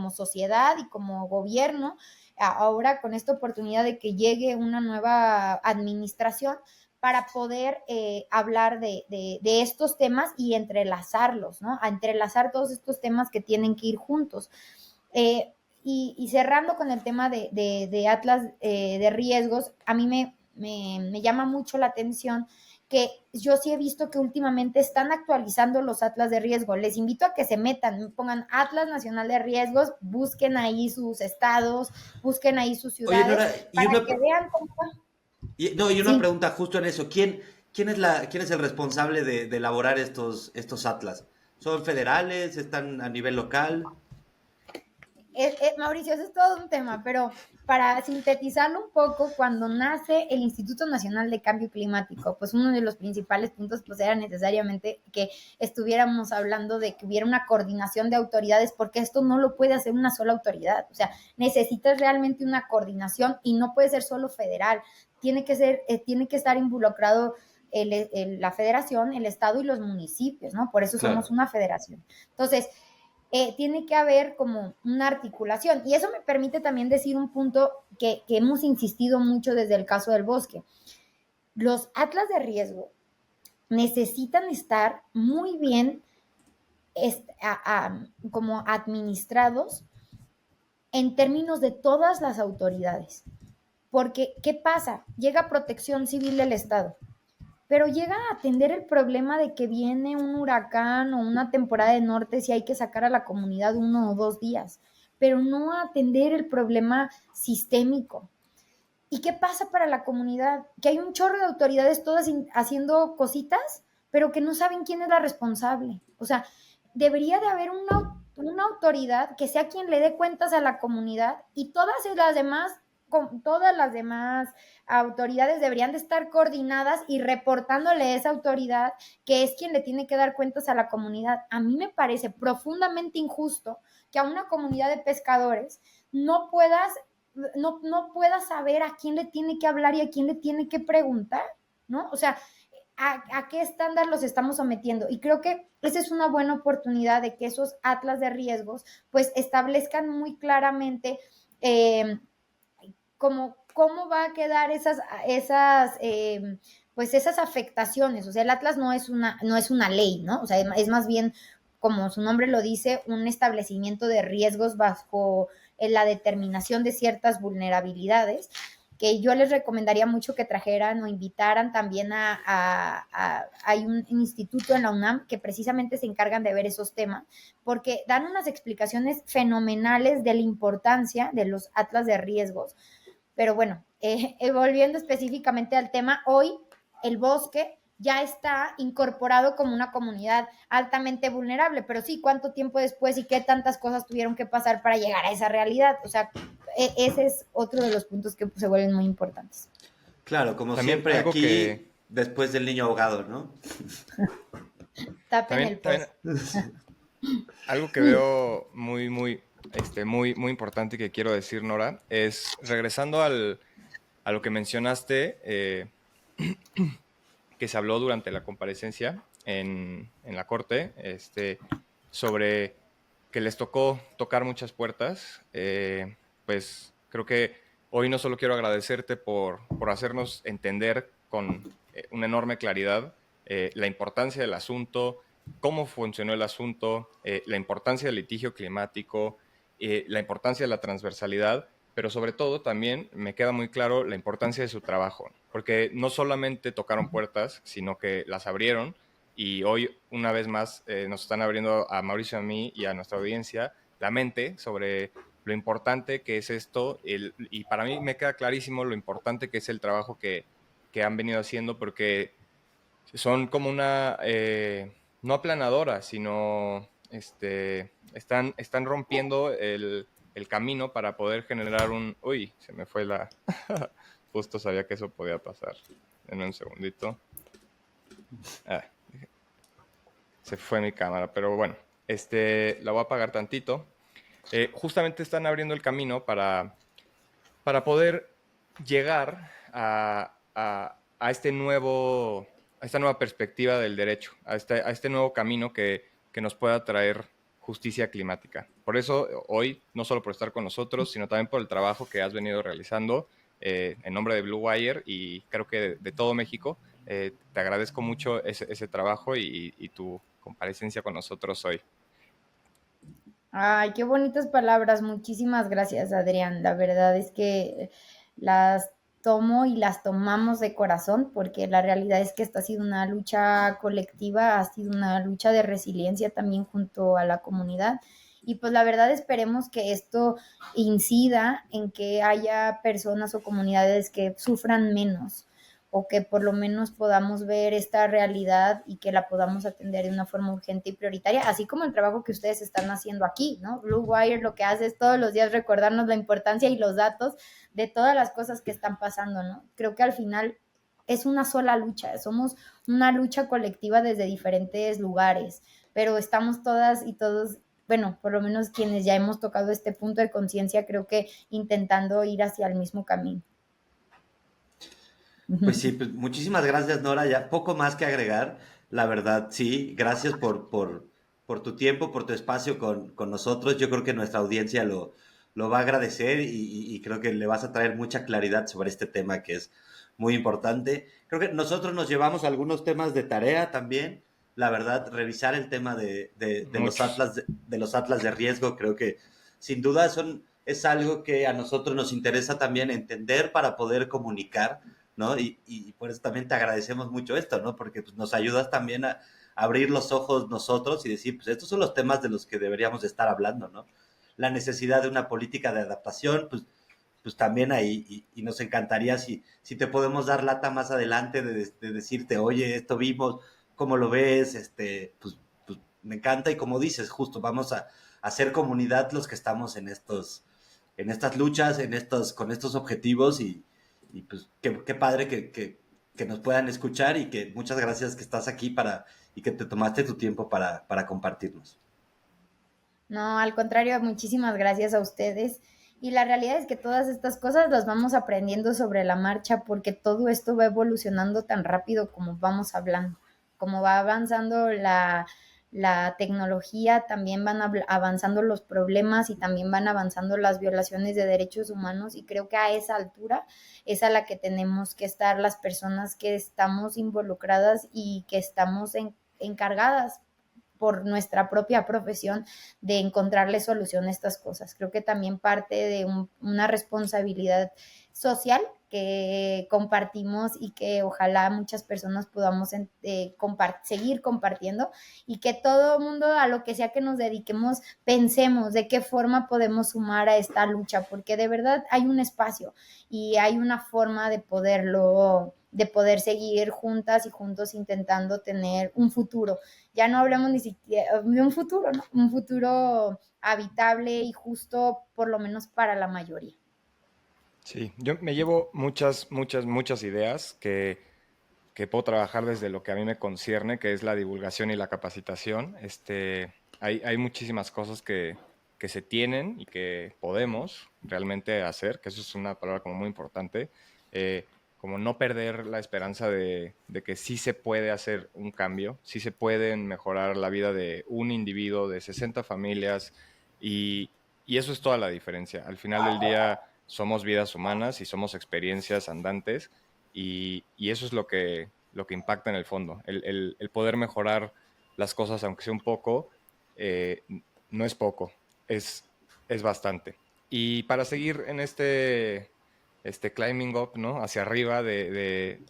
sociedad y como gobierno, ahora con esta oportunidad de que llegue una nueva administración para poder hablar de estos temas y entrelazarlos, ¿no? A entrelazar todos estos temas que tienen que ir juntos. Y cerrando con el tema de atlas de riesgos, a mí me llama mucho la atención que yo sí he visto que últimamente están actualizando los atlas de riesgo. Les invito a que se metan, pongan Atlas Nacional de Riesgos, busquen ahí sus estados, busquen ahí sus ciudades. Oye, Nora, para que vean cómo... Y una pregunta justo en eso. ¿Quién es el responsable de elaborar estos atlas? ¿Son federales? ¿Están a nivel local? Mauricio, eso es todo un tema, pero para sintetizarlo un poco, cuando nace el Instituto Nacional de Cambio Climático, pues uno de los principales puntos pues era necesariamente que estuviéramos hablando de que hubiera una coordinación de autoridades, porque esto no lo puede hacer una sola autoridad, o sea, necesitas realmente una coordinación y no puede ser solo federal, tiene que estar involucrado la federación, el estado y los municipios, ¿no? Por eso somos una federación. Entonces, tiene que haber como una articulación. Y eso me permite también decir un punto que hemos insistido mucho desde el caso del bosque. Los atlas de riesgo necesitan estar muy bien como administrados en términos de todas las autoridades. Porque, ¿qué pasa? Llega Protección Civil del Estado, pero llega a atender el problema de que viene un huracán o una temporada de norte si hay que sacar a la comunidad 1 o 2 días, pero no a atender el problema sistémico. ¿Y qué pasa para la comunidad? Que hay un chorro de autoridades todas haciendo cositas, pero que no saben quién es la responsable. O sea, debería de haber una autoridad que sea quien le dé cuentas a la comunidad y todas las demás autoridades deberían de estar coordinadas y reportándole a esa autoridad que es quien le tiene que dar cuentas a la comunidad. A mí me parece profundamente injusto que a una comunidad de pescadores no puedas saber a quién le tiene que hablar y a quién le tiene que preguntar, ¿no? O sea, ¿a qué estándar los estamos sometiendo? Y creo que esa es una buena oportunidad de que esos atlas de riesgos pues establezcan muy claramente cómo va a quedar pues esas afectaciones. O sea, el atlas no es una ley, ¿no? O sea, es más bien, como su nombre lo dice, un establecimiento de riesgos bajo la determinación de ciertas vulnerabilidades, que yo les recomendaría mucho que trajeran o invitaran también hay un instituto en la UNAM que precisamente se encargan de ver esos temas, porque dan unas explicaciones fenomenales de la importancia de los atlas de riesgos. Pero bueno, volviendo específicamente al tema, hoy el bosque ya está incorporado como una comunidad altamente vulnerable, pero sí, ¿cuánto tiempo después y qué tantas cosas tuvieron que pasar para llegar a esa realidad? O sea, ese es otro de los puntos que se vuelven muy importantes. Claro, como También siempre algo aquí, después del niño ahogado, ¿no? Tapen el pozo. Algo que veo muy, muy importante y que quiero decir, Nora, es regresando a lo que mencionaste, que se habló durante la comparecencia en la corte, sobre que les tocó tocar muchas puertas. Pues creo que hoy no solo quiero agradecerte por hacernos entender con una enorme claridad la importancia del asunto, cómo funcionó el asunto, la importancia del litigio climático, la importancia de la transversalidad, pero sobre todo también me queda muy claro la importancia de su trabajo, porque no solamente tocaron puertas, sino que las abrieron, y hoy una vez más nos están abriendo a Mauricio, a mí y a nuestra audiencia la mente sobre lo importante que es esto, y para mí me queda clarísimo lo importante que es el trabajo que han venido haciendo, porque son como una, no aplanadora, sino están rompiendo el camino para poder generar uy, se me fue justo sabía que eso podía pasar. Denme un segundito. Se fue mi cámara, pero bueno, la voy a apagar tantito. Justamente están abriendo el camino para poder llegar a esta nueva perspectiva del derecho, a este nuevo camino que nos pueda traer justicia climática. Por eso hoy, no solo por estar con nosotros, sino también por el trabajo que has venido realizando en nombre de Blue Wire y creo que de todo México, te agradezco mucho ese trabajo y tu comparecencia con nosotros hoy. Ay, qué bonitas palabras. Muchísimas gracias, Adrián. La verdad es que las tomo y las tomamos de corazón porque la realidad es que esta ha sido una lucha colectiva, ha sido una lucha de resiliencia también junto a la comunidad. Y pues la verdad esperemos que esto incida en que haya personas o comunidades que sufran menos, o que por lo menos podamos ver esta realidad y que la podamos atender de una forma urgente y prioritaria, así como el trabajo que ustedes están haciendo aquí, ¿no? Blue Wire lo que hace es todos los días recordarnos la importancia y los datos de todas las cosas que están pasando, ¿no? Creo que al final es una sola lucha, somos una lucha colectiva desde diferentes lugares, pero estamos todas y todos, bueno, por lo menos quienes ya hemos tocado este punto de conciencia, creo que intentando ir hacia el mismo camino. Pues sí, pues muchísimas gracias, Nora. Ya poco más que agregar. La verdad, sí, gracias por tu tiempo, por tu espacio con nosotros. Yo creo que nuestra audiencia lo va a agradecer y creo que le vas a traer mucha claridad sobre este tema que es muy importante. Creo que nosotros nos llevamos algunos temas de tarea también. La verdad, revisar el tema de los Muchos. atlas de los atlas de riesgo, creo que sin duda es algo que a nosotros nos interesa también entender para poder comunicar, ¿no? Y por eso también te agradecemos mucho esto, ¿no? Porque pues, nos ayudas también a abrir los ojos nosotros y decir, pues estos son los temas de los que deberíamos de estar hablando, ¿no? La necesidad de una política de adaptación, pues también ahí, y nos encantaría si te podemos dar lata más adelante de decirte, oye, esto vimos, ¿cómo lo ves? Pues me encanta y como dices, justo vamos a hacer comunidad los que estamos en estas luchas, con estos objetivos y pues qué padre que nos puedan escuchar y que muchas gracias que estás aquí y que te tomaste tu tiempo para compartirnos. No, al contrario, muchísimas gracias a ustedes. Y la realidad es que todas estas cosas las vamos aprendiendo sobre la marcha porque todo esto va evolucionando tan rápido como vamos hablando. Como va avanzando la tecnología, también van avanzando los problemas y también van avanzando las violaciones de derechos humanos y creo que a esa altura es a la que tenemos que estar las personas que estamos involucradas y que estamos encargadas por nuestra propia profesión de encontrarle solución a estas cosas. Creo que también parte de una responsabilidad social que compartimos y que ojalá muchas personas podamos seguir compartiendo y que todo mundo a lo que sea que nos dediquemos pensemos de qué forma podemos sumar a esta lucha, porque de verdad hay un espacio y hay una forma de poder seguir juntas y juntos intentando tener un futuro. Ya no hablamos ni siquiera de un futuro, ¿no? Un futuro habitable y justo por lo menos para la mayoría. Sí, yo me llevo muchas ideas que puedo trabajar desde lo que a mí me concierne, que es la divulgación y la capacitación. Hay muchísimas cosas que se tienen y que podemos realmente hacer, que eso es una palabra como muy importante, como no perder la esperanza de que sí se puede hacer un cambio, sí se pueden mejorar la vida de un individuo, de 60 familias, y, y eso es toda la diferencia. Al final del día somos vidas humanas y somos experiencias andantes y eso es lo que impacta en el fondo. El poder mejorar las cosas, aunque sea un poco, eh, no es poco, es, es bastante. Y para seguir en este climbing up, ¿no? Hacia arriba de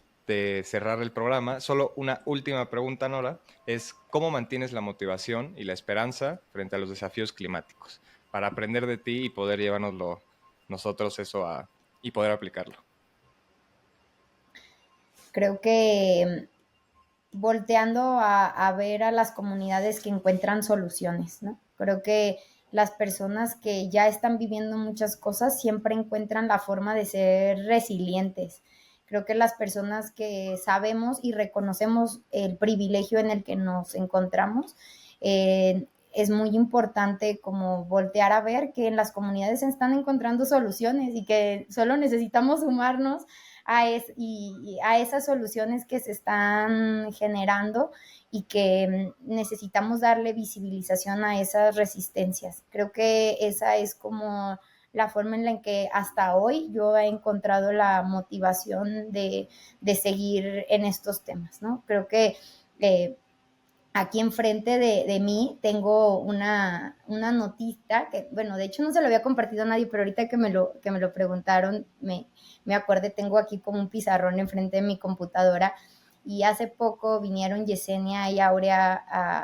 cerrar el programa, solo una última pregunta, Nora, es ¿cómo mantienes la motivación y la esperanza frente a los desafíos climáticos? Para aprender de ti y poder llevárnoslo nosotros y poder aplicarlo. Creo que volteando a ver a las comunidades que encuentran soluciones, ¿no? Creo que las personas que ya están viviendo muchas cosas siempre encuentran la forma de ser resilientes. Creo que las personas que sabemos y reconocemos el privilegio en el que nos encontramos, es muy importante como voltear a ver que en las comunidades se están encontrando soluciones y que solo necesitamos sumarnos a esas soluciones que se están generando y que necesitamos darle visibilización a esas resistencias. Creo que esa es como la forma en la que hasta hoy yo he encontrado la motivación de seguir en estos temas, ¿no? Creo que aquí enfrente de mí tengo una notita que, bueno, de hecho no se lo había compartido a nadie, pero ahorita que me lo preguntaron, me acordé, tengo aquí como un pizarrón enfrente de mi computadora y hace poco vinieron Yesenia y Aurea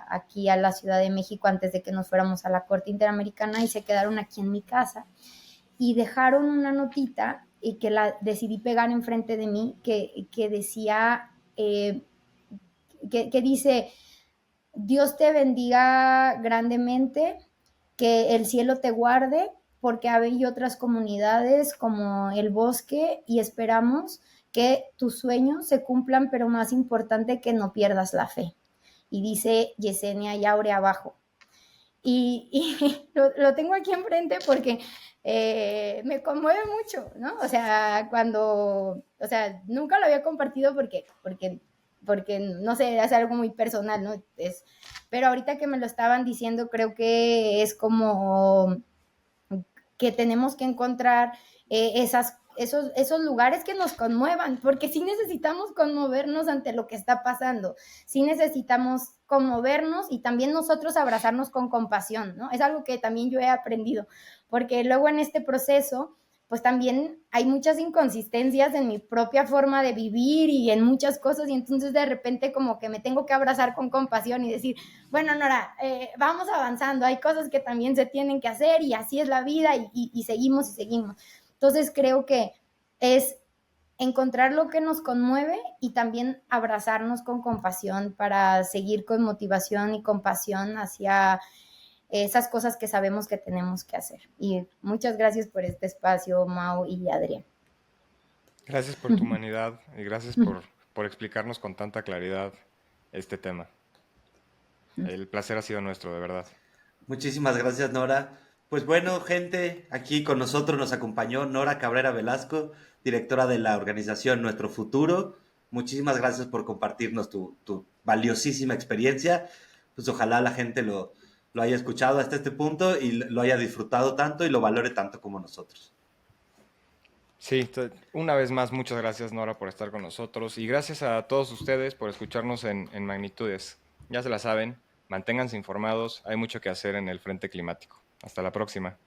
aquí a la Ciudad de México antes de que nos fuéramos a la Corte Interamericana y se quedaron aquí en mi casa y dejaron una notita que la decidí pegar enfrente de mí, que decía, que dice, Dios te bendiga grandemente, que el cielo te guarde, porque hay otras comunidades como el Bosque y esperamos que tus sueños se cumplan, pero más importante que no pierdas la fe. Y dice Yesenia Yaure abajo. Y lo tengo aquí enfrente porque me conmueve mucho, ¿no? O sea, nunca lo había compartido porque no sé, es algo muy personal, ¿no? Pero ahorita que me lo estaban diciendo, creo que es como que tenemos que encontrar esos lugares que nos conmuevan, porque sí necesitamos conmovernos ante lo que está pasando, sí necesitamos conmovernos y también nosotros abrazarnos con compasión, ¿no? Es algo que también yo he aprendido, porque luego en este proceso, pues también hay muchas inconsistencias en mi propia forma de vivir y en muchas cosas, y entonces de repente como que me tengo que abrazar con compasión y decir, bueno, Nora, vamos avanzando, hay cosas que también se tienen que hacer y así es la vida y seguimos y seguimos. Entonces creo que es encontrar lo que nos conmueve y también abrazarnos con compasión para seguir con motivación y compasión hacia esas cosas que sabemos que tenemos que hacer. Y muchas gracias por este espacio, Mau y Adrián. Gracias por tu humanidad y gracias por explicarnos con tanta claridad este tema. El placer ha sido nuestro, de verdad. Muchísimas gracias, Nora. Pues bueno, gente, aquí con nosotros nos acompañó Nora Cabrera Velasco, directora de la organización Nuestro Futuro. Muchísimas gracias por compartirnos tu valiosísima experiencia. Pues ojalá la gente lo haya escuchado hasta este punto y lo haya disfrutado tanto y lo valore tanto como nosotros. Sí, una vez más, muchas gracias, Nora, por estar con nosotros y gracias a todos ustedes por escucharnos en Magnitudes. Ya se la saben, manténganse informados, hay mucho que hacer en el frente climático. Hasta la próxima.